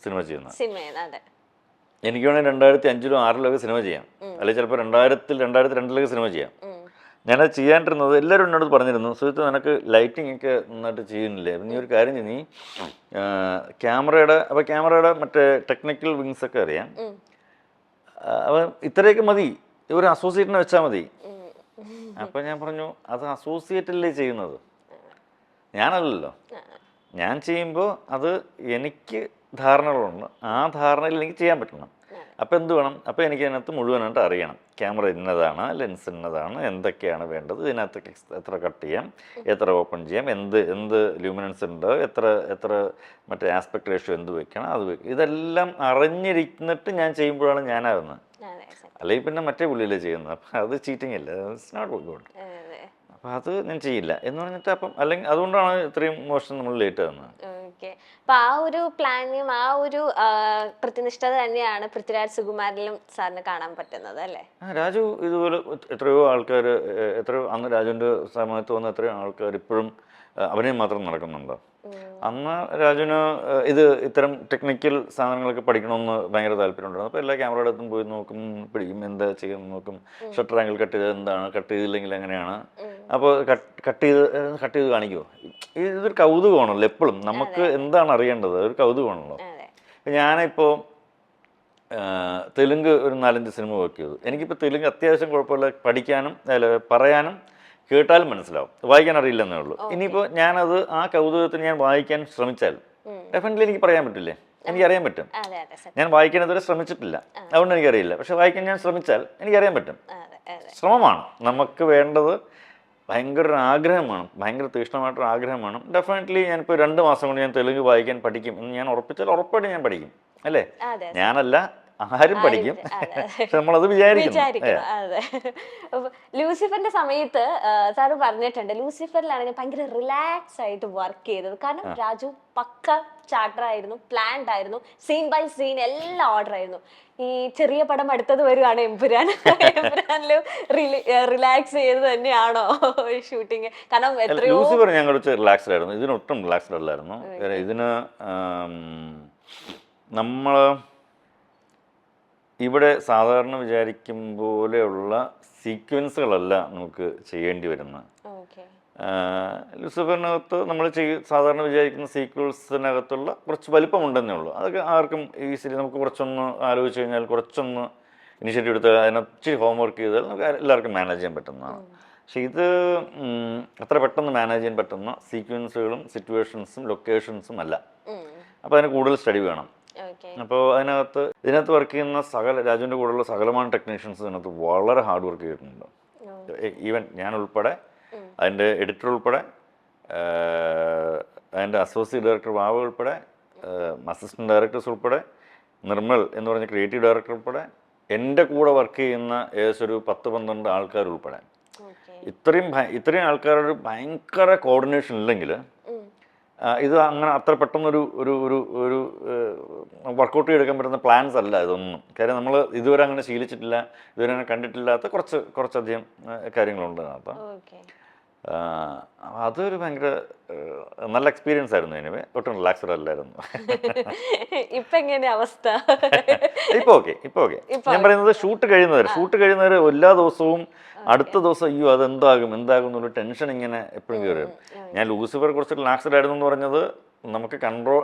സിനിമ ചെയ്യുന്നത്. എനിക്ക് വേണമെങ്കിൽ 2005-ലോ 2006-ലൊക്കെ സിനിമ ചെയ്യാം, അല്ലെങ്കിൽ ചിലപ്പോൾ 2002-ലൊക്കെ സിനിമ ചെയ്യാം. ഞാനത് ചെയ്യാണ്ടിരുന്നത് എല്ലാവരും എന്നോട് പറഞ്ഞിരുന്നു, സുഹൃത്ത് നിനക്ക് ലൈറ്റിംഗ് ഒക്കെ നന്നായിട്ട് ചെയ്യുന്നില്ലേ, നീ ഒരു കാര്യം ചെയ്യും, നീ ക്യാമറയുടെ മറ്റേ ടെക്നിക്കൽ വിങ്സ് ഒക്കെ അറിയാം, അപ്പം ഇത്രയൊക്കെ മതി, ഒരു അസോസിയേറ്റിനെ വെച്ചാൽ മതി. അപ്പം ഞാൻ പറഞ്ഞു, അത് അസോസിയേറ്റല്ലേ ചെയ്യുന്നത്, ഞാനല്ലല്ലോ. ഞാൻ ചെയ്യുമ്പോൾ അത് എനിക്ക് ധാരണകളുണ്ട്, ആ ധാരണയിൽ എനിക്ക് ചെയ്യാൻ പറ്റണം. അപ്പോൾ എന്ത് വേണം, അപ്പോൾ എനിക്ക് അതിനകത്ത് മുഴുവനായിട്ട് അറിയണം, ക്യാമറ ഇന്നതാണ്, ലെൻസ് ഇന്നതാണ്, എന്തൊക്കെയാണ് വേണ്ടത്, ഇതിനകത്ത് എത്ര കട്ട് ചെയ്യാം, എത്ര ഓപ്പൺ ചെയ്യാം, എന്ത് ലൂമിനൻസ് ഉണ്ട്, എത്ര മറ്റേ ആസ്പെക്ട് റേഷ്യോ എന്ത് വെക്കണം, അത് ഇതെല്ലാം അറിഞ്ഞിരിക്കുന്നിട്ട് ഞാൻ ചെയ്യുമ്പോഴാണ് ഞാനാകുന്നത്. അല്ലെങ്കിൽ പിന്നെ മറ്റേ പുള്ളിയല്ലേ ചെയ്യുന്നത്. അപ്പം അത് ചീറ്റിംഗ് അല്ല, ഇറ്റ്സ് നോട്ട് ഗുഡ്. അപ്പം അത് ഞാൻ ചെയ്യില്ല എന്ന് പറഞ്ഞിട്ട് അപ്പം അല്ലെങ്കിൽ അതുകൊണ്ടാണ് ഇത്രയും മോശം നമ്മൾ ലേറ്റ് ആകുന്നത്. അപ്പൊ ആ ഒരു പ്ലാനും ആ ഒരു കൃത്യനിഷ്ഠത തന്നെയാണ് പൃഥ്വിരാജ് സുകുമാരനിലും സാറിന് കാണാൻ പറ്റുന്നത് അല്ലേ? രാജു ഇതുപോലെ എത്രയോ ആൾക്കാർ, അന്ന് രാജുവിൻ്റെ സമയത്ത് വന്ന എത്രയോ ആൾക്കാർ ഇപ്പോഴും അഭിനയം മാത്രം നടക്കുന്നുണ്ടോ. അന്ന് രാജുവിന് ഇത്തരം ടെക്നിക്കൽ സാധനങ്ങളൊക്കെ പഠിക്കണമെന്ന് ഭയങ്കര താല്പര്യമുണ്ടായിരുന്നു. അപ്പോൾ എല്ലാ ക്യാമറയുടെ അടുത്തും പോയി നോക്കും, പിടിക്കും, എന്താ ചെയ്യുന്നത് നോക്കും, ഷട്ടർ ആംഗിൾ കട്ട് ചെയ്തത് എന്താണ്, കട്ട് ചെയ്തില്ലെങ്കിൽ എങ്ങനെയാണ്, അപ്പോൾ കട്ട് ചെയ്ത് കാണിക്കുമോ. ഇതൊരു കൗതുകമാണല്ലോ എപ്പോഴും, നമുക്ക് എന്താണ് അറിയേണ്ടത്, ഒരു കൗതുകമാണല്ലോ. ഞാനിപ്പോൾ തെലുങ്ക് ഒരു 4-5 സിനിമ വർക്ക് ചെയ്തു. എനിക്കിപ്പോൾ തെലുങ്ക് അത്യാവശ്യം കുഴപ്പമില്ല, പഠിക്കാനും പറയാനും കേട്ടാലും മനസ്സിലാവും, വായിക്കാൻ അറിയില്ലെന്നേ ഉള്ളൂ. ഇനിയിപ്പോൾ ഞാനത് ആ കൗതുകത്തിന് ഞാൻ വായിക്കാൻ ശ്രമിച്ചാൽ ഡെഫിനറ്റ്ലി എനിക്ക് പറയാൻ പറ്റില്ലേ, എനിക്കറിയാൻ പറ്റും. ഞാൻ വായിക്കാൻ ഇതുവരെ ശ്രമിച്ചിട്ടില്ല, അതുകൊണ്ട് എനിക്കറിയില്ല. പക്ഷെ വായിക്കാൻ ഞാൻ ശ്രമിച്ചാൽ എനിക്കറിയാൻ പറ്റും. ശ്രമമാണ് നമുക്ക് വേണ്ടത്, ഭയങ്കര ഒരു ആഗ്രഹമാണ്, ഭയങ്കര തീക്ഷ്ണമായിട്ടൊരു ആഗ്രഹമാണ്. ഡെഫിനറ്റ്ലി ഞാനിപ്പോൾ 2 മാസം കൊണ്ട് ഞാൻ തെലുങ്ക് വായിക്കാൻ പഠിക്കും എന്ന് ഞാൻ ഉറപ്പിച്ചാൽ ഉറപ്പായിട്ട് ഞാൻ പഠിക്കും അല്ലേ. ഞാനല്ല, ആരും പഠിക്കും, നമ്മളത് വിചാരിക്കണം. അതെ. ലൂസിഫറിന്റെ സമയത്ത് സാറ് പറഞ്ഞിട്ടുണ്ട്, ലൂസിഫറിലാണ് ഞാൻ ഭയങ്കര റിലാക്സ് ആയിട്ട് വർക്ക് ചെയ്തത്, കാരണം രാജു പക്ക സ്റ്റാർട്ടർ ആയിരുന്നു, പ്ലാൻഡ് ആയിരുന്നു, സീൻ ബൈ സീൻ എല്ലാം ഓർഡർ ആയിരുന്നു. ഈ ചെറിയ പടം അടുത്തത് വരുവാണ് എമ്പുരാൻ. എമ്പുരാനിലും റിലാക്സ് ചെയ്ത് തന്നെയാണോ ഷൂട്ടിങ്? കാരണം എത്രയോ ലൂസിഫർ ഞാൻ കുറച്ച് റിലാക്സ്ഡ് ആയിരുന്നു, ഇതിനൊട്ടും റിലാക്സ്ഡ് അല്ലായിരുന്നു. ഇതിന് നമ്മൾ ഇവിടെ സാധാരണ വിചാരിക്കും പോലെയുള്ള സീക്വൻസുകളല്ല നമുക്ക് ചെയ്യേണ്ടി വരുന്നത്. ലൂസിഫറിനകത്ത് നമ്മൾ സാധാരണ വിചാരിക്കുന്ന സീക്വൽസിനകത്തുള്ള കുറച്ച് വലിപ്പമുണ്ടെന്നേ ഉള്ളൂ. അതൊക്കെ ആർക്കും ഈസിലി നമുക്ക് കുറച്ചൊന്ന് ആലോചിച്ച് കഴിഞ്ഞാൽ, കുറച്ചൊന്ന് ഇനിഷ്യേറ്റീവ് എടുത്ത് അതിനകത്ത് ഇച്ചിരി ഹോംവർക്ക് ചെയ്താൽ നമുക്ക് എല്ലാവർക്കും മാനേജ് ചെയ്യാൻ പറ്റുന്നതാണ്. പക്ഷെ ഇത് അത്ര പെട്ടെന്ന് മാനേജ് ചെയ്യാൻ പറ്റുന്ന സീക്വൻസുകളും സിറ്റുവേഷൻസും ലൊക്കേഷൻസും അല്ല. അപ്പോൾ അതിന് കൂടുതൽ സ്റ്റഡി വേണം. അപ്പോൾ ഇതിനകത്ത് വർക്ക് ചെയ്യുന്ന രാജുവിൻ്റെ കൂടെയുള്ള സകലமான ടെക്നീഷ്യൻസ് ഇതിനകത്ത് വളരെ ഹാർഡ് വർക്ക് ചെയ്തിട്ടുണ്ട്. ഈവൻ ഞാൻ ഉൾപ്പെടെ, അതിൻ്റെ എഡിറ്റർ ഉൾപ്പെടെ, അതിൻ്റെ അസോസിയേറ്റ് ഡയറക്ടർ വാവ ഉൾപ്പെടെ, അസിസ്റ്റൻറ്റ് ഡയറക്ടേഴ്സ് ഉൾപ്പെടെ, നിർമ്മൽ എന്ന് പറഞ്ഞ ക്രിയേറ്റീവ് ഡയറക്ടർ ഉൾപ്പെടെ, എൻ്റെ കൂടെ വർക്ക് ചെയ്യുന്ന ഏകദേശം ഒരു 10-12 ആൾക്കാർ ഉൾപ്പെടെ, ഇത്രയും ആൾക്കാരുടെ ഭയങ്കര കോർഡിനേഷൻ ഇല്ലെങ്കിൽ ഇത് അങ്ങനെ അത്ര പെട്ടെന്നൊരു ഒരു ഒരു ഒരു വർക്കൗട്ട് ചെയ്തെടുക്കാൻ പറ്റുന്ന പ്ലാൻസ് അല്ല ഇതൊന്നും. കാര്യം നമ്മൾ ഇതുവരെ അങ്ങനെ ശീലിച്ചിട്ടില്ല, ഇതുവരെ അങ്ങനെ കണ്ടിട്ടില്ലാത്ത കുറച്ചധികം കാര്യങ്ങളുണ്ട് അതിനകത്ത്. അതൊരു ഭയങ്കര നല്ല എക്സ്പീരിയൻസ് ആയിരുന്നു. എനിവേ ഒട്ടും റിലാക്സ്ഡ് അല്ലായിരുന്നു. ഇപ്പൊ എങ്ങനെയാ അവസ്ഥ? ഇപ്പൊ ഓക്കെ. ഞാൻ പറയുന്നത് ഷൂട്ട് കഴിയുന്നവരെ എല്ലാ ദിവസവും അടുത്ത ദിവസം അയ്യോ അതെന്താകും എന്നൊരു ടെൻഷൻ ഇങ്ങനെ എപ്പോഴും കയറി വരും. ഞാൻ ലൂസിഫർ കുറച്ച് റിലാക്സ്ഡ് ആയിരുന്നു എന്ന് പറഞ്ഞത് നമുക്ക്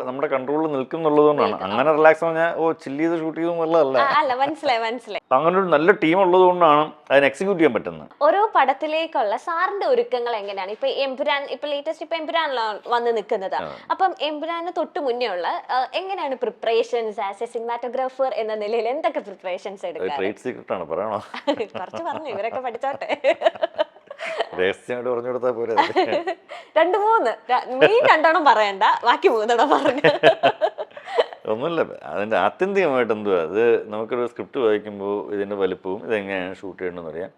നമ്മുടെ കൺട്രോളിൽ നിൽക്കുന്നുള്ളതുകൊണ്ടാണ്. അങ്ങനെ റിലാക്സ് പറഞ്ഞാൽ ചില്ല് ചെയ്ത് ഷൂട്ട് ചെയ്തെന്നുള്ളതല്ല. മനസ്സിലായി. അങ്ങനെ ഒരു നല്ല ടീം ഉള്ളത് കൊണ്ടാണ് അതിനെ എക്സിക്യൂട്ട് ചെയ്യാൻ പറ്റുന്നത്. ഓരോ പടത്തിലേക്കുള്ള സാറിന്റെ ഒരുക്കങ്ങൾ എങ്ങനെയാണ്? ഇപ്പൊ എമ്പുരാൻ, ഇപ്പൊ ലേറ്റസ്റ്റ് എമ്പുരാനിലാണ് വന്ന് നിൽക്കുന്നത്. അപ്പം എമ്പുരാന് തൊട്ട് മുന്നേ ഉള്ള എങ്ങനെയാണ് പ്രിപ്പറേഷൻസ് ആസ് എ സിനിമാറ്റോഗ്രാഫർ എന്ന നിലയിൽ എന്തൊക്കെ പ്രിപ്പറേഷൻസ് എടുക്കുക? ട്രേഡ് സീക്രട്ട് ആണ്, പറയണോ? കുറച്ച് പറഞ്ഞു, ഇവരൊക്കെ പഠിച്ചോട്ടെ. രഹസ്യമായിട്ട് പറഞ്ഞു കൊടുത്താൽ പോരെ. 2-3 മെയിൻ 2 പറയണ്ട, ബാക്കി 3 പറഞ്ഞു. ഒന്നുമില്ല, അതിൻ്റെ ആത്യന്തികമായിട്ട് എന്തുവാ, അത് നമുക്കൊരു സ്ക്രിപ്റ്റ് വായിക്കുമ്പോൾ ഇതിൻ്റെ വലിപ്പവും ഇതെങ്ങനെയാണ് ഷൂട്ട് ചെയ്യേണ്ടതെന്ന് അറിയാം.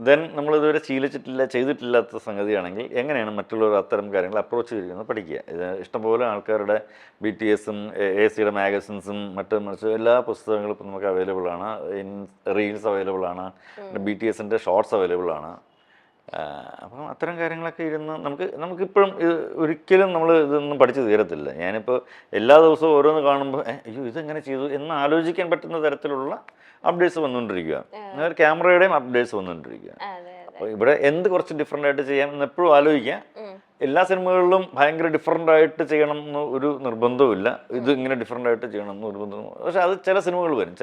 ദെൻ നമ്മളിതുവരെ ചെയ്തിട്ടില്ലാത്ത സംഗതിയാണെങ്കിൽ എങ്ങനെയാണ് മറ്റുള്ളവർ അത്തരം കാര്യങ്ങൾ അപ്രോച്ച് ചെയ്തിരിക്കുന്നത് പഠിക്കുക. ഇത് ഇഷ്ടംപോലെ ആൾക്കാരുടെ BTSും AC-യുടെ മാഗസിൻസും മറിച്ച് എല്ലാ പുസ്തകങ്ങളും ഇപ്പം നമുക്ക് അവൈലബിൾ ആണ്. റീൽസ് അവൈലബിൾ ആണ്, BTSൻ്റെ ഷോർട്സ് അവൈലബിൾ ആണ്. അപ്പം അത്തരം കാര്യങ്ങളൊക്കെ ഇരുന്ന് നമുക്കിപ്പോഴും ഒരിക്കലും നമ്മൾ ഇതൊന്നും പഠിച്ചു തീരത്തില്ല. ഞാനിപ്പോൾ എല്ലാ ദിവസവും ഓരോന്ന് കാണുമ്പോൾ അയ്യോ ഇതെങ്ങനെ ചെയ്തു എന്ന് ആലോചിക്കാൻ പറ്റുന്ന തരത്തിലുള്ള അപ്ഡേറ്റ്സ് വന്നുകൊണ്ടിരിക്കുക. ക്യാമറയുടെയും അപ്ഡേറ്റ്സ് വന്നുകൊണ്ടിരിക്കുക. അപ്പോൾ ഇവിടെ എന്ത് കുറച്ച് ഡിഫറെൻ്റ് ആയിട്ട് ചെയ്യാം എന്ന് എപ്പോഴും ആലോചിക്കുക. എല്ലാ സിനിമകളിലും ഭയങ്കര ഡിഫറെൻ്റ് ആയിട്ട് ചെയ്യണം എന്ന് ഒരു നിർബന്ധവുമില്ല. ഇത് ഇങ്ങനെ ഡിഫറെൻ്റ് ആയിട്ട് ചെയ്യണം എന്ന് നിർബന്ധം. പക്ഷെ അത് ചില സിനിമകൾ വരും,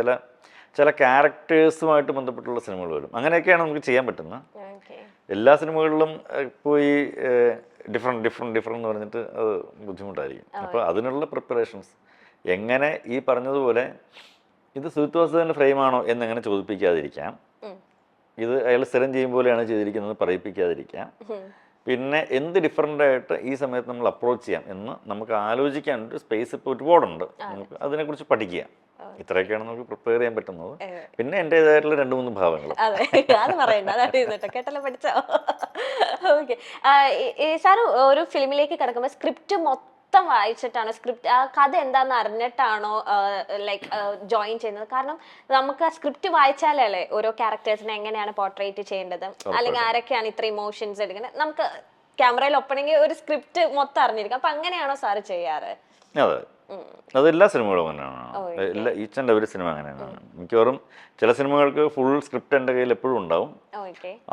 ചില ക്യാരക്ടേഴ്സുമായിട്ട് ബന്ധപ്പെട്ടുള്ള സിനിമകൾ വരും. അങ്ങനെയൊക്കെയാണ് നമുക്ക് ചെയ്യാൻ പറ്റുന്നത്. എല്ലാ സിനിമകളിലും പോയി ഡിഫറെൻറ്റ് എന്ന് പറഞ്ഞിട്ട് അത് ബുദ്ധിമുട്ടായിരിക്കും. അപ്പോൾ അതിനുള്ള പ്രിപ്പറേഷൻസ് എങ്ങനെ ഈ പറഞ്ഞതുപോലെ ഇത് സുഹൃത്തുവാസത്തിൻ്റെ ഫ്രെയിമാണോ എന്നെങ്ങനെ ചോദിപ്പിക്കാതിരിക്കാം, ഇത് അയാൾ സ്ഥിരം ചെയ്യും പോലെയാണ് ചെയ്തിരിക്കുന്നത് പറയിപ്പിക്കാതിരിക്കാം, പിന്നെ എന്ത് ഡിഫറൻ്റായിട്ട് ഈ സമയത്ത് നമ്മൾ അപ്രോച്ച് ചെയ്യാം എന്ന് നമുക്ക് ആലോചിക്കാനൊരു സ്പേസ് ഇപ്പോൾ ഒരുപാടുണ്ട്. നമുക്ക് അതിനെക്കുറിച്ച് പഠിക്കുക. ഇത്രയൊക്കെയാണ് നമുക്ക് പ്രിപ്പയർ ചെയ്യാൻ പറ്റുന്നത്. പിന്നെ എൻ്റെതായിട്ടുള്ള 2-3 ഭാവങ്ങൾ. അതെ, അത് പറയണ്ട, അതായിട്ട് കേട്ടല്ലോ, പഠിച്ചോ. ഓക്കെ സാർ, ഒരു ഫിലിമിലേക്ക് കിടക്കുമ്പോൾ സ്ക്രിപ്റ്റ് മൊത്തം വായിച്ചിട്ടാണോ, സ്ക്രിപ്റ്റ് കഥ എന്താണെന്ന് അറിഞ്ഞിട്ടാണോ ലൈക്ക് ജോയിൻ ചെയ്യുന്നത്? കാരണം നമുക്ക് ആ സ്ക്രിപ്റ്റ് വായിച്ചാലല്ലേ ഓരോ ക്യാരക്ടേഴ്സിനെ എങ്ങനെയാണ് പോർട്രേറ്റ് ചെയ്യേണ്ടത്, അല്ലെങ്കിൽ ആരൊക്കെയാണ് ഇത്ര ഇമോഷൻസ് എടുക്കുന്നത്, നമുക്ക് ക്യാമറയിൽ ഒപ്പണെങ്കിൽ ഒരു സ്ക്രിപ്റ്റ് മൊത്തം അറിഞ്ഞിരിക്കും. അപ്പൊ അങ്ങനെയാണോ സാറ് ചെയ്യാറ്? അതെ, അതെല്ലാ സിനിമകളും അങ്ങനെയാണ്. ഈച്ച് ആൻഡ് എവരി സിനിമ അങ്ങനെയാണ്. മിക്കവാറും ചില സിനിമകൾക്ക് ഫുൾ സ്ക്രിപ്റ്റ് എൻ്റെ കയ്യിൽ എപ്പോഴും ഉണ്ടാവും.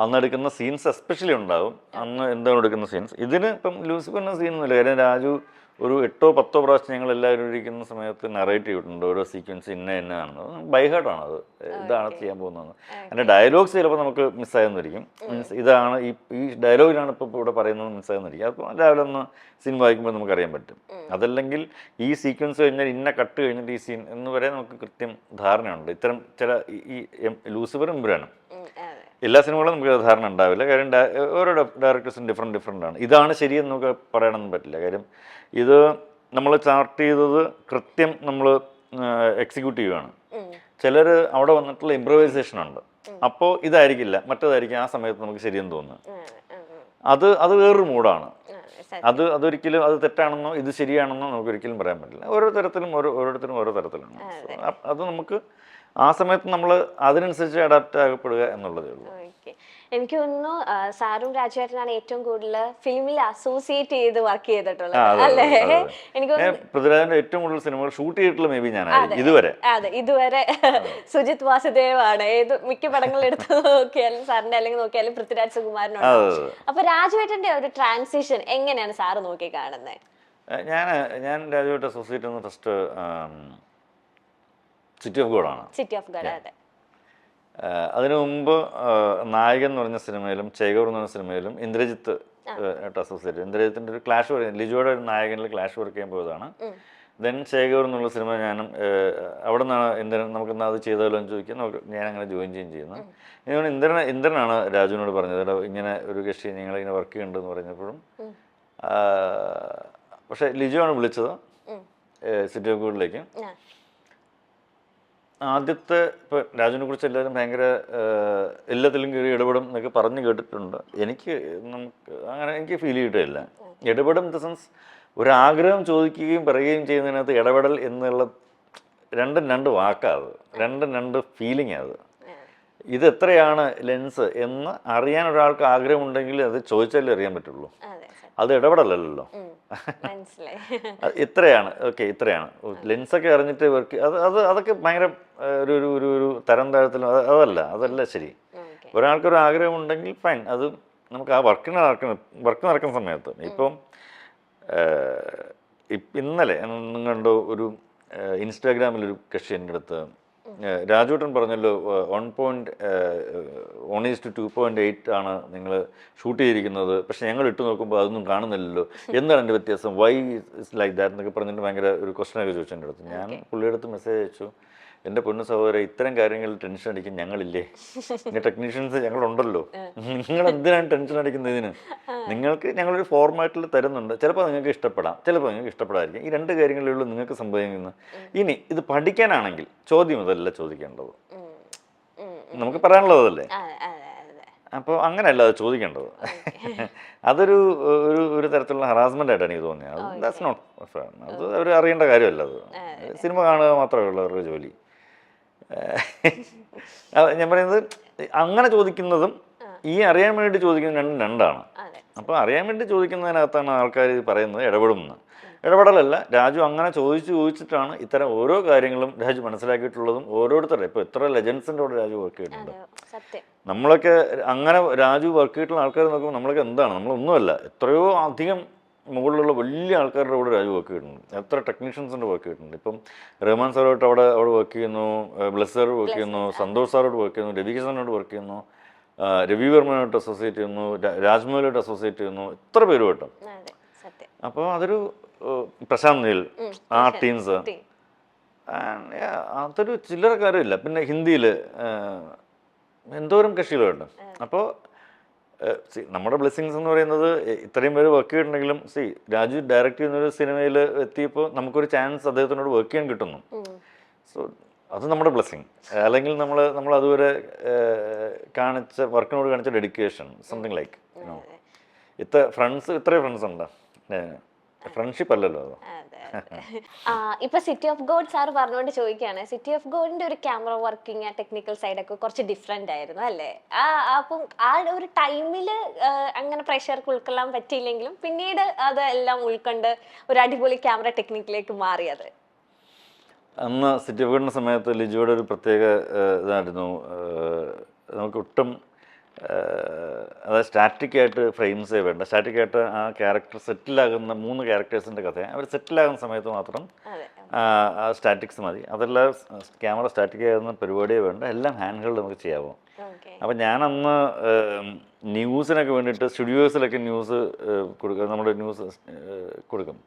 അന്ന് എടുക്കുന്ന സീൻസ് എസ്പെഷ്യലി ഉണ്ടാവും. അന്ന് എന്താണ് എടുക്കുന്ന സീൻസ്. ഇതിന് ഇപ്പം ലൂസിഫറിൻ്റെ സീനൊന്നുമില്ല. കാര്യം രാജു ഒരു 8-10 പ്രാവശ്യം ഞങ്ങൾ എല്ലാവരും ഇരിക്കുന്ന സമയത്ത് നറേറ്റ് ചെയ്തിട്ടുണ്ട് ഓരോ സീക്വൻസ് ഇന്നതാണെന്ന്. ബൈഹാർട്ടാണ് അത്, ഇതാണ് ചെയ്യാൻ പോകുന്നത്. എൻ്റെ ഡയലോഗ്സ് ചിലപ്പോൾ നമുക്ക് മിസ്സായെന്നിരിക്കും. മീൻസ് ഇതാണ് ഈ ഡയലോഗിലാണ് ഇപ്പോൾ ഇവിടെ പറയുന്നത് മിസ്സായെന്നിരിക്കും. അപ്പോൾ രാവിലെ ഒന്ന് സീൻ വായിക്കുമ്പോൾ നമുക്കറിയാൻ പറ്റും. അതല്ലെങ്കിൽ ഈ സീക്വൻസ് കഴിഞ്ഞാൽ ഇന്ന കട്ട് കഴിഞ്ഞിട്ട് ഈ സീൻ എന്ന് വരെ നമുക്ക് കൃത്യം ധാരണയുണ്ട്. ഇത്തരം ചില ഈ ലൂസിഫർ എമ്പുരാനും എല്ലാ സിനിമകളും നമുക്ക് ധാരണ ഉണ്ടാവില്ല. കാര്യം ഓരോ ഡയറക്ടേഴ്സും ഡിഫറെൻ്റ് ആണ്. ഇതാണ് ശരിയെന്ന് നമുക്ക് പറയണമെന്ന് പറ്റില്ല. കാര്യം ഇത് നമ്മൾ ചാർട്ട് ചെയ്തത് കൃത്യം നമ്മൾ എക്സിക്യൂട്ട് ചെയ്യുകയാണ്. ചിലർ അവിടെ വന്നിട്ടുള്ള ഇംപ്രവൈസേഷൻ ഉണ്ട്. അപ്പോൾ ഇതായിരിക്കില്ല, മറ്റേതായിരിക്കും ആ സമയത്ത് നമുക്ക് ശരിയെന്ന് തോന്നുന്നത്. അത് വേറൊരു മൂഡാണ്. അതൊരിക്കലും അത് തെറ്റാണെന്നോ ഇത് ശരിയാണെന്നോ നമുക്ക് ഒരിക്കലും പറയാൻ പറ്റില്ല. ഓരോ തരത്തിലും ഓരോരുത്തരും ഓരോ തരത്തിലാണ്. അത് നമുക്ക് ആ സമയത്ത് നമ്മൾ അതിനനുസരിച്ച് അഡാപ്റ്റ് ആകപ്പെടുക എന്നുള്ളതേ ഉള്ളൂ. എനിക്ക് തോന്നുന്നു സാറും രാജുവേട്ടനാണ് ഏറ്റവും കൂടുതൽ ഫിലിമിൽ അസോസിയേറ്റ് ചെയ്ത് വർക്ക് ചെയ്തിട്ടുള്ളത് അല്ലേ? എനിക്ക് പൃഥ്വിരാജിന്റെ ഏറ്റവും കൂടുതൽ സിനിമകൾ ഷൂട്ട് ചെയ്തിട്ടുള്ള മേ ബി ഞാനായിരിക്കും ഇതുവരെ. അതെ, ഇതുവരെ സുജിത് വാസുദേവ് ആണ്. മിക്ക പടങ്ങൾ എടുത്ത് നോക്കിയാലും സാറിന്റെ അല്ലെങ്കിൽ നോക്കിയാലും പൃഥ്വിരാജ് സുകുമാരനുണ്ട്. അപ്പൊ രാജുവേട്ടന്റെ ഒരു ട്രാൻസിഷൻ എങ്ങനെയാണ് സാറ് നോക്കി കാണുന്നത്? ഞാൻ രാജുവായിട്ട് അസോസിയേറ്റ് ചെയ്യുന്ന ഫസ്റ്റ് സിറ്റി ഓഫ് ഗോഡ് ആണ്. സിറ്റി ഓഫ് ഗോഡ്, അതെ. അതിനു മുമ്പ് നായകൻ എന്ന് പറഞ്ഞ സിനിമയിലും ചേകൂർ എന്ന് പറഞ്ഞ സിനിമയിലും ഇന്ദ്രജിത്ത് ആയിട്ട് അസോസിയേറ്റ്. ഇന്ദ്രജിത്തിന്റെ ഒരു ക്ലാഷ് വർക്ക്, ലിജോയുടെ ഒരു നായകനിൽ ക്ലാഷ് വർക്ക് ചെയ്യാൻ പോയതാണ്. ദെൻ ചേകൂർ എന്നുള്ള സിനിമ ഞാനും അവിടെ നിന്നാണ് നമുക്ക് അത് ചെയ്താലോ എന്ന് ചോദിക്കാൻ ഞാൻ അങ്ങനെ ജോയിൻ ചെയ്യുന്നത്. ഞാൻ ഇന്ദ്രനാണ് രാജുവിനോട് പറഞ്ഞത്, ഇങ്ങനെ ഒരു കക്ഷി ഞങ്ങളിങ്ങനെ വർക്ക് ചെയ്യുന്നുണ്ടെന്ന് പറഞ്ഞപ്പോഴും. പക്ഷെ ലിജോ ആണ് വിളിച്ചത് സിറ്റി ഓഫ് ഗോഡിലേക്ക്. ആദ്യത്തെ ഇപ്പോൾ രാജുവിനെ കുറിച്ച് എല്ലാവരും ഭയങ്കര എല്ലാത്തിലും കയറി ഇടപെടും എന്നൊക്കെ പറഞ്ഞു കേട്ടിട്ടുണ്ട്. എനിക്ക് ഫീൽ ചെയ്തിട്ടില്ല. ഇടപെടും ഇൻ ദ സെൻസ് ഒരാഗ്രഹം ചോദിക്കുകയും പറയുകയും ചെയ്യുന്നതിനകത്ത് ഇടപെടൽ എന്നുള്ള രണ്ട് വാക്കാണ്, രണ്ട് ഫീലിംഗ് അത്. ഇത് എത്രയാണ് ലെൻസ് എന്ന് അറിയാൻ ഒരാൾക്ക് ആഗ്രഹമുണ്ടെങ്കിൽ അത് ചോദിച്ചാലേ അറിയാൻ പറ്റുള്ളൂ. അത് ഇടപെടലല്ലോ. ഇത്രയാണ്, ഓക്കെ, ഇത്രയാണ് ലെൻസൊക്കെ അറിഞ്ഞിട്ട് വർക്ക്. അതൊക്കെ ഭയങ്കര ഒരു തരം താഴത്തിലും അതല്ല ശരി. ഒരാൾക്കൊരു ആഗ്രഹം ഉണ്ടെങ്കിൽ ഫൈൻ, അത് നമുക്ക് ആ വർക്ക് നടക്കുന്ന സമയത്ത്. ഇപ്പം ഇന്നലെ നിങ്ങളുടെ ഒരു ഇൻസ്റ്റാഗ്രാമിലൊരു കക്ഷി എൻ്റെ അടുത്ത് രാജുവേട്ടൻ പറഞ്ഞല്ലോ 1:2.8 ആണ് നിങ്ങൾ ഷൂട്ട് ചെയ്തിരിക്കുന്നത്, പക്ഷെ ഞങ്ങൾ ഇട്ട് നോക്കുമ്പോൾ അതൊന്നും കാണുന്നില്ലല്ലോ, എന്താണ് എൻ്റെ വ്യത്യാസം, വൈ ഇസ് ലൈക്ക് ദാറ്റ് എന്നൊക്കെ പറഞ്ഞിട്ട് ഭയങ്കര ഒരു ക്വസ്റ്റനൊക്കെ ചോദിച്ചു എൻ്റെ അടുത്ത്. ഞാൻ പുള്ളിയുടെ അടുത്ത് മെസ്സേജ് അയച്ചു, എൻ്റെ പൊന്നു സഹോദരൻ, ഇത്തരം കാര്യങ്ങളിൽ ടെൻഷൻ അടിക്കും ഞങ്ങളില്ലേ, ഇങ്ങനെ ടെക്നീഷ്യൻസ് ഞങ്ങളുണ്ടല്ലോ, നിങ്ങൾ എന്തിനാണ് ടെൻഷൻ അടിക്കുന്നതിന്? നിങ്ങൾക്ക് ഞങ്ങളൊരു ഫോർമാറ്റിൽ തരുന്നുണ്ട്, ചിലപ്പോൾ നിങ്ങൾക്ക് ഇഷ്ടപ്പെടാം, ചിലപ്പോൾ നിങ്ങൾക്ക് ഇഷ്ടപ്പെടാതിരിക്കും. ഈ രണ്ട് കാര്യങ്ങളിലുള്ളൂ നിങ്ങൾക്ക് സംഭവിക്കുന്നത്. ഇനി ഇത് പഠിക്കാനാണെങ്കിൽ ചോദ്യം അതല്ല ചോദിക്കേണ്ടത്, നമുക്ക് പറയാനുള്ളതല്ലേ. അപ്പോൾ അങ്ങനെയല്ല അത് ചോദിക്കേണ്ടത്. അതൊരു ഒരു തരത്തിലുള്ള ഹറാസ്മെൻ്റ് ആയിട്ടാണ് എനിക്ക് തോന്നിയത്. That's not fair. അത് അവർ അറിയേണ്ട കാര്യമല്ല. അത് സിനിമ കാണുക മാത്രമേ ഉള്ളൂ അവരുടെ ജോലി. ഞാൻ പറയുന്നത് അങ്ങനെ ചോദിക്കുന്നതും ഈ അറിയാൻ വേണ്ടി ചോദിക്കുന്നതും രണ്ടാണ്. അപ്പോൾ അറിയാൻ വേണ്ടി ചോദിക്കുന്നതിനകത്താണ് ആൾക്കാർ പറയുന്നത് ഇടപെടുമെന്ന്. ഇടപെടലല്ല. രാജു അങ്ങനെ ചോദിച്ചിട്ടാണ് ഇത്തരം ഓരോ കാര്യങ്ങളും രാജു മനസ്സിലാക്കിയിട്ടുള്ളതും. ഓരോരുത്തരുടെ ഇപ്പോൾ എത്ര ലെജൻസിൻ്റെ കൂടെ രാജു വർക്ക് ചെയ്തിട്ടുണ്ട്. നമ്മളൊക്കെ അങ്ങനെ രാജു വർക്ക് ചെയ്തിട്ടുള്ള ആൾക്കാർ നോക്കുമ്പോൾ നമ്മളൊക്കെ എന്താണ്, നമ്മളൊന്നുമല്ല. എത്രയോ അധികം മുകളിലുള്ള വലിയ ആൾക്കാരുടെ കൂടെ രാജു വർക്ക് ചെയ്തിട്ടുണ്ട്. എത്ര ടെക്നീഷ്യൻസിൻ്റെ വർക്ക് ചെയ്തിട്ടുണ്ട്. ഇപ്പം റഹ്മാൻ സാറോട്ട് അവിടെ വർക്ക് ചെയ്യുന്നു, ബ്ലസ് സാർ വർക്ക് ചെയ്യുന്നു, സന്തോഷ് സാറോട് വർക്ക് ചെയ്യുന്നു, രവി കിഷനോട് വർക്ക് ചെയ്യുന്നു, രവി വർമ്മനായിട്ട് അസോസിയേറ്റ് ചെയ്യുന്നു, രാജ്മോഹനായിട്ട് അസോസിയേറ്റ് ചെയ്യുന്നു, ഇത്ര പേര് കേട്ടോ. അപ്പോൾ അതൊരു പ്രശാന്ത് നീൽ, ആ ടീംസ്, അതൊരു ചില്ലറ കാര്യമില്ല. പിന്നെ ഹിന്ദിയിൽ എന്തോരം കക്ഷികളുണ്ട്. അപ്പോൾ നമ്മുടെ ബ്ലെസ്സിങ്സ് എന്ന് പറയുന്നത് ഇത്രയും പേര് വർക്ക് ചെയ്തിട്ടുണ്ടെങ്കിലും രാജു ഡയറക്റ്റ് ചെയ്യുന്നൊരു സിനിമയിൽ എത്തിയപ്പോൾ നമുക്കൊരു ചാൻസ് അദ്ദേഹത്തിനോട് വർക്ക് ചെയ്യാൻ കിട്ടുന്നു. സോ അത് നമ്മുടെ ബ്ലെസ്സിങ്. അല്ലെങ്കിൽ നമ്മൾ അതുവരെ വർക്കിനോട് കാണിച്ച ഡെഡിക്കേഷൻ, സംതിങ് ലൈക്ക് ഇത്രയും ഫ്രണ്ട്സ് ഉണ്ടോ, ഫ്രണ്ട്ഷിപ്പ് അല്ലല്ലോ അത്. ഇപ്പൊ സിറ്റി ഓഫ് ഗോഡ് സാർ പറഞ്ഞുകൊണ്ട് ചോദിക്കുകയാണ്, സിറ്റി ഓഫ് ഗോഡിന്റെ ഒരു ക്യാമറ വർക്കിംഗ് ടെക്നിക്കൽ സൈഡൊക്കെ കുറച്ച് ഡിഫറെന്റ് ആയിരുന്നു അല്ലേ? അപ്പം ആ ഒരു ടൈമില് അങ്ങനെ പ്രഷർക്ക് ഉൾക്കൊള്ളാൻ പറ്റിയില്ലെങ്കിലും പിന്നീട് അതെല്ലാം ഉൾക്കൊണ്ട് ഒരു അടിപൊളി ക്യാമറ ടെക്നിക്കിലേക്ക് മാറിയത്. അന്ന് സിറ്റി ഓഫ് ഗോഡിന്റെ സമയത്ത് ലിജോയുടെ ഒരു പ്രത്യേക ഇതായിരുന്നു, നമുക്ക് ഒട്ടും അതായത് സ്റ്റാറ്റിക്കായിട്ട് ഫ്രെയിംസേ വേണ്ട. സ്റ്റാറ്റിക്കായിട്ട് ആ ക്യാരക്ടർ സെറ്റിലാകുന്ന 3 ക്യാരക്ടേഴ്സിൻ്റെ കഥയാണ്. അവർ സെറ്റിലാകുന്ന സമയത്ത് മാത്രം ആ സ്റ്റാറ്റിക്സ് മതി. അതെല്ലാം ക്യാമറ സ്റ്റാറ്റിക് ആകുന്ന പരിപാടിയേ വേണ്ട, എല്ലാം ഹാൻഡ് ഹെൽഡ് നമുക്ക് ചെയ്യാമോ. അപ്പം ഞാനന്ന് ന്യൂസിനൊക്കെ വേണ്ടിയിട്ട് സ്റ്റുഡിയോസിലൊക്കെ ന്യൂസ് കൊടുക്കും, നമ്മുടെ ന്യൂസ് കൊടുക്കും.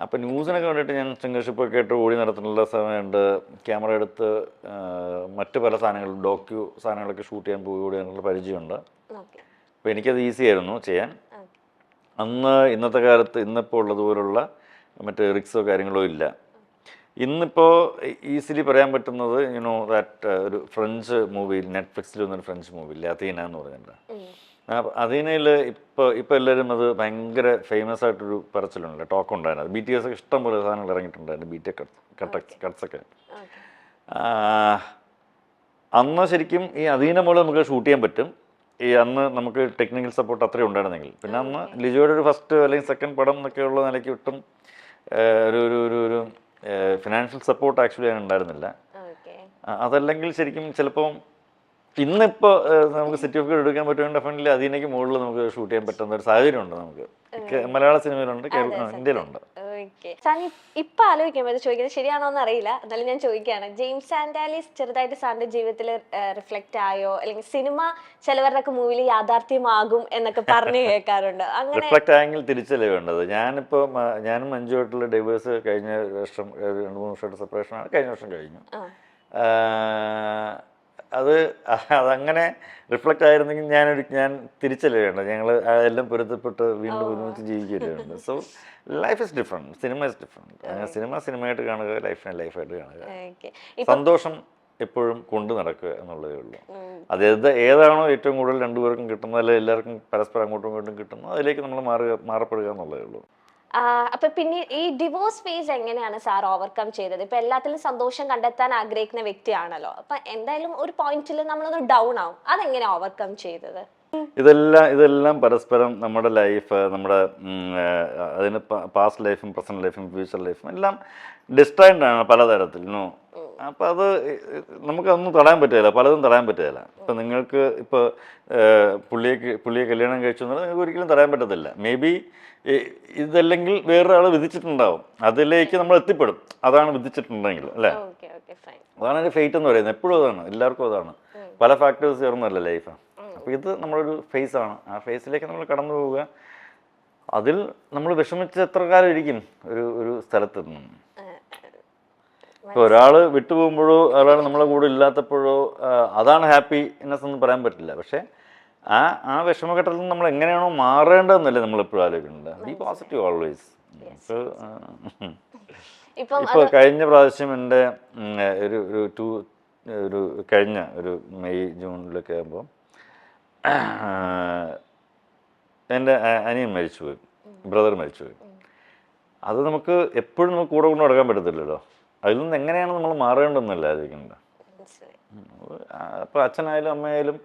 അപ്പം ന്യൂസിനൊക്കെ വേണ്ടിയിട്ട് ഞാൻ സിംഗർഷിപ്പൊക്കെ ആയിട്ട് ഓടി നടത്തുന്നുള്ള സമയമുണ്ട്. ക്യാമറ എടുത്ത് മറ്റ് പല സാധനങ്ങളും സാധനങ്ങളൊക്കെ ഷൂട്ട് ചെയ്യാൻ ഓടി എന്നുള്ള പരിചയമുണ്ട്. അപ്പോൾ എനിക്കത് ഈസി ആയിരുന്നു ചെയ്യാൻ. അന്ന് ഇന്നത്തെ കാലത്ത് ഇന്നിപ്പോൾ ഉള്ളതുപോലുള്ള മറ്റ് റിക്സോ കാര്യങ്ങളോ ഇല്ല. ഇന്നിപ്പോൾ ഈസിലി പറയാൻ പറ്റുന്നത് ദാറ്റ് ഒരു ഫ്രഞ്ച് മൂവി, നെറ്റ്ഫ്ലിക്സിൽ വന്നൊരു ഫ്രഞ്ച് മൂവി ലത്തീന എന്ന് പറഞ്ഞിട്ട്, അതിനിൽ ഇപ്പോൾ എല്ലാവരും അത് ഭയങ്കര ഫേമസ് ആയിട്ടൊരു പറച്ചിലുണ്ടല്ലോ, ടോക്ക് ഉണ്ടായിരുന്നു. BTS ഒക്കെ ഇഷ്ടം പോലെ സാധനങ്ങൾ ഇറങ്ങിയിട്ടുണ്ടായിരുന്നു, കട്ട്സൊക്കെ. അന്ന് ശരിക്കും ഈ അധീന മൂലം നമുക്ക് ഷൂട്ട് ചെയ്യാൻ പറ്റും. ഈ അന്ന് നമുക്ക് ടെക്നിക്കൽ സപ്പോർട്ട് അത്രയും ഉണ്ടായിരുന്നെങ്കിൽ. പിന്നെ അന്ന് ലിജോയുടെ ഒരു ഫസ്റ്റ് അല്ലെങ്കിൽ സെക്കൻഡ് പടം എന്നൊക്കെയുള്ള നിലയ്ക്ക് വിട്ടും ഒരു ഫിനാൻഷ്യൽ സപ്പോർട്ട് ആക്ച്വലി അതിന് ഉണ്ടായിരുന്നില്ല. അതല്ലെങ്കിൽ ശരിക്കും ചിലപ്പം ഇന്നിപ്പോൾ നമുക്ക് സർട്ടിഫിക്കറ്റ് എടുക്കാൻ പറ്റുമെങ്കിൽ ഡെഫിനറ്റ്ലി അതിനേക്ക് മുകളിൽ നമുക്ക് ഷൂട്ട് ചെയ്യാൻ പറ്റുന്ന ഒരു സാഹചര്യം ഉണ്ട് നമുക്ക്. മലയാള സിനിമയിലുണ്ട്, ഇന്ത്യയിലുണ്ട്. ഇപ്പൊ ആലോചിക്കുമ്പോൾ ഇത് ചോദിക്കുന്നത് ശരിയാണോന്ന് അറിയില്ല, എന്നാലും ഞാൻ ചോദിക്കുകയാണ്. ജെയിംസ് ആൻഡ് ആലീസ് ചെറുതായിട്ട് സാറിന്റെ ജീവിതത്തിൽ റിഫ്ലക്റ്റ് ആയോ, അല്ലെങ്കിൽ സിനിമ ചിലവരുടെ മൂവിയിൽ യാഥാർത്ഥ്യമാകും എന്നൊക്കെ പറഞ്ഞു കേൾക്കാറുണ്ട്. അങ്ങനെ റിഫ്ലക്റ്റ് ആയെങ്കിൽ തിരിച്ചല്ലേ വേണ്ടത്. ഞാനും മഞ്ജുവായിട്ടുള്ള ഡൈവേഴ്സ് കഴിഞ്ഞ വർഷം 2-3 വർഷമായിട്ട് സെപ്പറേഷനാണ്, കഴിഞ്ഞ വർഷം കഴിഞ്ഞു. അതങ്ങനെ റിഫ്ലക്റ്റ് ആയിരുന്നെങ്കിൽ ഞാൻ തിരിച്ചല്ലേ വേണ്ടത്. ഞങ്ങൾ എല്ലാം പൊരുത്തപ്പെട്ട് വീണ്ടും ഒരുമിച്ച് ജീവിക്കുകയല്ലേ വേണ്ടത്. So life is different, cinema is different. സിനിമയായിട്ട് കാണുക, ലൈഫായിട്ട് കാണുക. സന്തോഷം എപ്പോഴും കൊണ്ടു നടക്കുക എന്നുള്ളതേ ഉള്ളൂ. ഏതാണോ ഏറ്റവും കൂടുതൽ രണ്ടുപേർക്കും കിട്ടുന്നത്, അല്ലെങ്കിൽ എല്ലാവർക്കും പരസ്പരം അങ്ങോട്ടും ഇങ്ങോട്ടും കിട്ടുന്നത്, അതിലേക്ക് നമ്മൾ മാറപ്പെടുക എന്നുള്ളതേ ഉള്ളൂ. അപ്പൊ പിന്നെ ഈ ഡിവോഴ്സ് ഫേസ് എങ്ങനെയാണ് സാർ ഓവർകം ചെയ്തത്? ഇപ്പൊ എല്ലാത്തിലും സന്തോഷം കണ്ടെത്താൻ ആഗ്രഹിക്കുന്ന വ്യക്തിയാണല്ലോ, അപ്പൊ എന്തായാലും ഒരു പോയിന്റിൽ നമ്മളൊന്ന് ഡൗൺ ആവും. അതെങ്ങനെ ഓവർകം ചെയ്തത്? ഇതെല്ലാം പരസ്പരം നമ്മുടെ ലൈഫ്, നമ്മുടെ അതിന് പാസ്റ്റ് ലൈഫും പ്രസന്റ് ലൈഫും ഫ്യൂച്ചർ ലൈഫും എല്ലാം ഡിസ്ട്രാക്ട് ആണ് പലതരത്തിൽ. അപ്പം അത് നമുക്കതൊന്നും തടയാൻ പറ്റുകയില്ല, പലതും തടയാൻ പറ്റുകയില്ല. ഇപ്പം നിങ്ങൾക്ക് ഇപ്പോൾ പുള്ളിയെ കല്യാണം കഴിച്ചു എന്നുള്ളത് നിങ്ങൾക്ക് ഒരിക്കലും തടയാൻ പറ്റത്തില്ല. മേ ബി ഇതല്ലെങ്കിൽ വേറൊരാൾ വിധിച്ചിട്ടുണ്ടാവും, അതിലേക്ക് നമ്മൾ എത്തിപ്പെടും. അതാണ് വിധിച്ചിട്ടുണ്ടെങ്കിൽ, അല്ലേ? അതാണ് ഒരു ഫേറ്റ് എന്ന് പറയുന്നത്. എപ്പോഴും അതാണ്, എല്ലാവർക്കും അതാണ്. പല ഫാക്ടേഴ്സ് ചേർന്നല്ല ലൈഫ്. അപ്പോൾ ഇത് നമ്മളൊരു ഫേസാണ്. ആ ഫേസിലേക്ക് നമ്മൾ കടന്നു പോവുക. അതിൽ നമ്മൾ വിഷമിച്ച് എത്ര കാലം ഇരിക്കും ഒരു സ്ഥലത്ത് നിന്നും. ഇപ്പോൾ ഒരാൾ വിട്ടുപോകുമ്പോഴോ ഒരാൾ നമ്മളെ കൂടെ ഇല്ലാത്തപ്പോഴോ അതാണ് ഹാപ്പിനെസ് എന്ന് പറയാൻ പറ്റില്ല. പക്ഷേ ആ വിഷമഘട്ടത്തിൽ നിന്ന് നമ്മൾ എങ്ങനെയാണോ മാറേണ്ടതെന്നല്ലേ നമ്മളെപ്പോഴും ആലോചിക്കുന്നുണ്ട്. B positive always. ഇപ്പോൾ കഴിഞ്ഞ പ്രാവശ്യം എൻ്റെ കഴിഞ്ഞ ഒരു മെയ് ജൂണിലൊക്കെ ആകുമ്പോൾ എൻ്റെ അനിയൻ മരിച്ചുപോയി, ബ്രദർ മരിച്ചുപോയി. അത് നമുക്ക് എപ്പോഴും നമുക്ക് കൂടെ കൊണ്ട് നടക്കാൻ പറ്റത്തില്ലല്ലോ. അതിൽ നിന്ന് എങ്ങനെയാണ് നമ്മൾ മാറേണ്ടതെന്നല്ല ആലോചിക്കുന്നത്. അപ്പോൾ അച്ഛനായാലും അമ്മയായാലും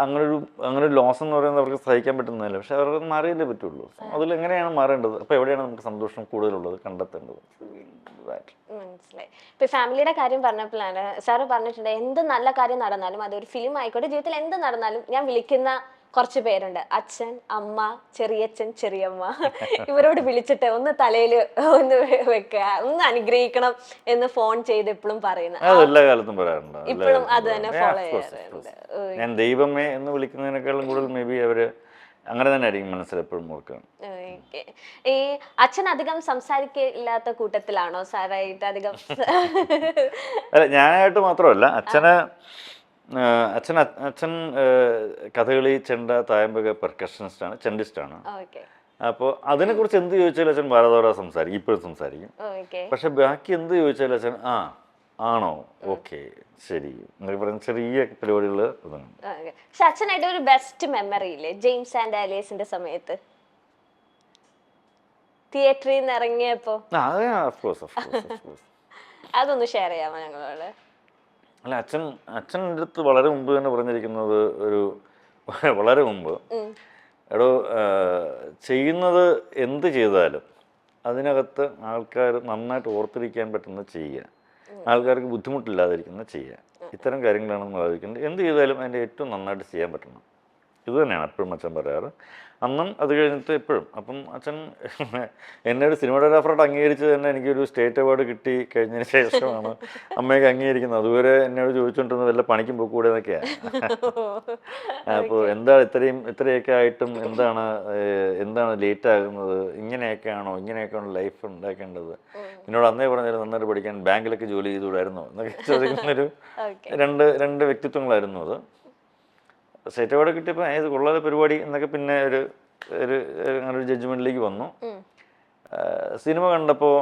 അങ്ങനൊരു ലോസ് എന്ന് പറയുന്നത് അവർക്ക് സഹിക്കാൻ പറ്റുന്നതല്ല. പക്ഷെ അവർക്ക് മാറിയല്ലേ പറ്റുള്ളൂ. അതിലെങ്ങനെയാണ് മാറേണ്ടത്, അപ്പോൾ എവിടെയാണ് നമുക്ക് സന്തോഷം കൂടുതലുള്ളത് കണ്ടെത്തേണ്ടത്. മനസ്സിലായി. ഇപ്പൊ ഫാമിലിയുടെ കാര്യം പറഞ്ഞപ്പോഴാണ് സാറ് പറഞ്ഞിട്ടുണ്ട്, എന്ത് നല്ല കാര്യം നടന്നാലും, അതൊരു ഫിലിം ആയിക്കോട്ടെ, ജീവിതത്തിൽ എന്ത് നടന്നാലും ഞാൻ വിളിക്കുന്ന കുറച്ച് പേരുണ്ട്. അച്ഛൻ, അമ്മ, ചെറിയച്ഛൻ, ചെറിയമ്മ. ഇവരോട് വിളിച്ചിട്ട് ഒന്ന് തലയിൽ ഒന്ന് വെക്കുക, ഒന്ന് അനുഗ്രഹിക്കണം എന്ന് ഫോൺ ചെയ്ത് എപ്പോഴും പറയുന്നത്. എല്ലാ കാലത്തും പറയാറുണ്ട്. ഇപ്പോഴും അത് തന്നെ ഫോളോ ചെയ്യാറുണ്ട്. ഞാൻ ദൈവമേ എന്ന് വിളിക്കുന്നതിനേക്കാളും കൂടുതൽ മേ ബി അവര് അങ്ങനെ തന്നെ ആയിരിക്കും മനസ്സിലെപ്പോഴും ഓർക്കുക. ഈ അച്ഛൻ അധികം സംസാരിക്കില്ലാത്ത കൂട്ടത്തിലാണോ സാറായിട്ട് അധികം? അല്ല, ഞാനായിട്ട് മാത്രമല്ല, അച്ഛൻ കഥകളി, ചെണ്ട, തായമ്പക പെർക്കഷനിസ്റ്റാണ്, ചെണ്ടിസ്റ്റാണ്. അപ്പോൾ അതിനെക്കുറിച്ച് എന്ത് ചോദിച്ചാലും അച്ഛൻ ഭാരതോടെ സംസാരിക്കും, ഇപ്പോഴും സംസാരിക്കും. പക്ഷെ ബാക്കി എന്ത് ചോദിച്ചാലും അച്ഛൻ ആണോ, ഓക്കെ, ശരി എന്നൊക്കെ പറയുന്ന ചെറിയ പരിപാടികൾ ഇതാണ്. പക്ഷെ അച്ഛനായിട്ട് ഒരു ബെസ്റ്റ് മെമ്മറി ഇല്ലേ ജെയിംസ് ആൻഡ് ആലിയസിന്റെ സമയത്ത് തിയേറ്ററിൽ നിന്ന് ഇറങ്ങിയപ്പോ? അതൊന്ന് ഷെയർ ചെയ്യാമോ ഞങ്ങളോട്? അല്ല, അച്ഛൻ്റെ അടുത്ത് വളരെ മുമ്പ് തന്നെ പറഞ്ഞിരിക്കുന്നത്, വളരെ മുമ്പ്, എടോ ചെയ്യുന്നത് എന്ത് ചെയ്താലും അതിനകത്ത് ആൾക്കാർ നന്നായിട്ട് ഓർത്തിരിക്കാൻ പറ്റുന്നത് ചെയ്യുക, ആൾക്കാർക്ക് ബുദ്ധിമുട്ടില്ലാതിരിക്കുന്നത് ചെയ്യുക. ഇത്തരം കാര്യങ്ങളാണ് നമ്മൾ ആലോചിക്കുന്നത്. എന്ത് ചെയ്താലും അതിൻ്റെ ഏറ്റവും നന്നായിട്ട് ചെയ്യാൻ പറ്റണം. ഇത് തന്നെയാണ് എപ്പോഴും അച്ഛൻ പറയാറ്. അന്നും അത് കഴിഞ്ഞിട്ട് എപ്പോഴും. അപ്പം അച്ഛൻ എന്നെ ഒരു സിനിമാറ്റോഗ്രാഫറായിട്ട് അംഗീകരിച്ചത് തന്നെ എനിക്കൊരു സ്റ്റേറ്റ് അവാർഡ് കിട്ടി കഴിഞ്ഞതിന് ശേഷമാണ് അമ്മയൊക്കെ അംഗീകരിക്കുന്നത്. അതുവരെ എന്നോട് ചോദിച്ചുകൊണ്ടിരുന്നത് വല്ല പണിക്കും പോയിക്കൂടെ എന്നൊക്കെയാണ്. അപ്പോൾ എന്താണ് ഇത്രയൊക്കെ ആയിട്ടും എന്താണ് ലേറ്റ് ആകുന്നത്, ഇങ്ങനെയൊക്കെയാണോ ലൈഫ് ഉണ്ടാക്കേണ്ടത്, എന്നോട് അന്നേ പറഞ്ഞാൽ നന്നായിട്ട് പഠിക്കാൻ ബാങ്കിലൊക്കെ ജോലി ചെയ്തുകൂടായിരുന്നോ എന്നൊക്കെ ചോദിക്കുന്നൊരു രണ്ട് വ്യക്തിത്വങ്ങളായിരുന്നു അത്. സ്റ്റേറ്റ് അവാർഡ് കിട്ടിയപ്പോൾ ഇത് കൊള്ളാതെ പരിപാടി എന്നൊക്കെ പിന്നെ അങ്ങനെ ഒരു ജഡ്ജ്മെൻറ്റിലേക്ക് വന്നു. സിനിമ കണ്ടപ്പോൾ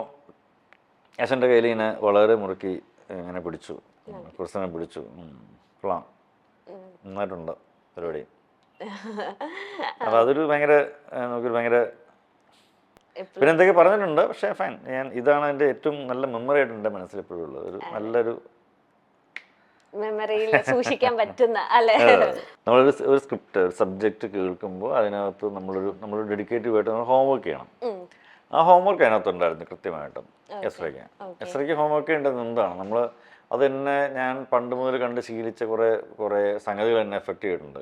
അച്ഛൻ്റെ കയ്യിൽ ഇങ്ങനെ വളരെ മുറുക്കി ഇങ്ങനെ പിടിച്ചു, കുറിച്ചനെ പിടിച്ചു. കൊള്ളാം, നന്നായിട്ടുണ്ട് പരിപാടി അപ്പോൾ അതൊരു ഭയങ്കര നമുക്കൊരു ഭയങ്കര എപ്പോഴും പിന്നെ എന്തൊക്കെ പറഞ്ഞിട്ടുണ്ട്. പക്ഷേ ഫൈൻ, ഞാൻ ഇതാണ് എൻ്റെ ഏറ്റവും നല്ല മെമ്മറി ആയിട്ട് എൻ്റെ മനസ്സിൽ എപ്പോഴും ഉള്ളത്. ഒരു നല്ലൊരു മെമ്മറിയിൽ സൂക്ഷിക്കാൻ പറ്റുന്ന അല്ലെ. നമ്മളൊരു ഒരു സ്ക്രിപ്റ്റ്, ഒരു സബ്ജക്റ്റ് കേൾക്കുമ്പോൾ അതിനകത്ത് നമ്മൾ ഡെഡിക്കേറ്റീവ് ആയിട്ട് നമ്മൾ ഹോംവർക്ക് ചെയ്യണം. ആ ഹോംവർക്ക് അതിനകത്തുണ്ടായിരുന്നു കൃത്യമായിട്ടും. എസ്രയ്ക്ക് ഹോംവർക്ക് ചെയ്യേണ്ടത് എന്താണ്, നമ്മൾ അതെന്നെ ഞാൻ പണ്ട് മുതൽ കണ്ട് ശീലിച്ച കുറേ സംഗതികൾ എന്നെ എഫക്റ്റ് ചെയ്തിട്ടുണ്ട്.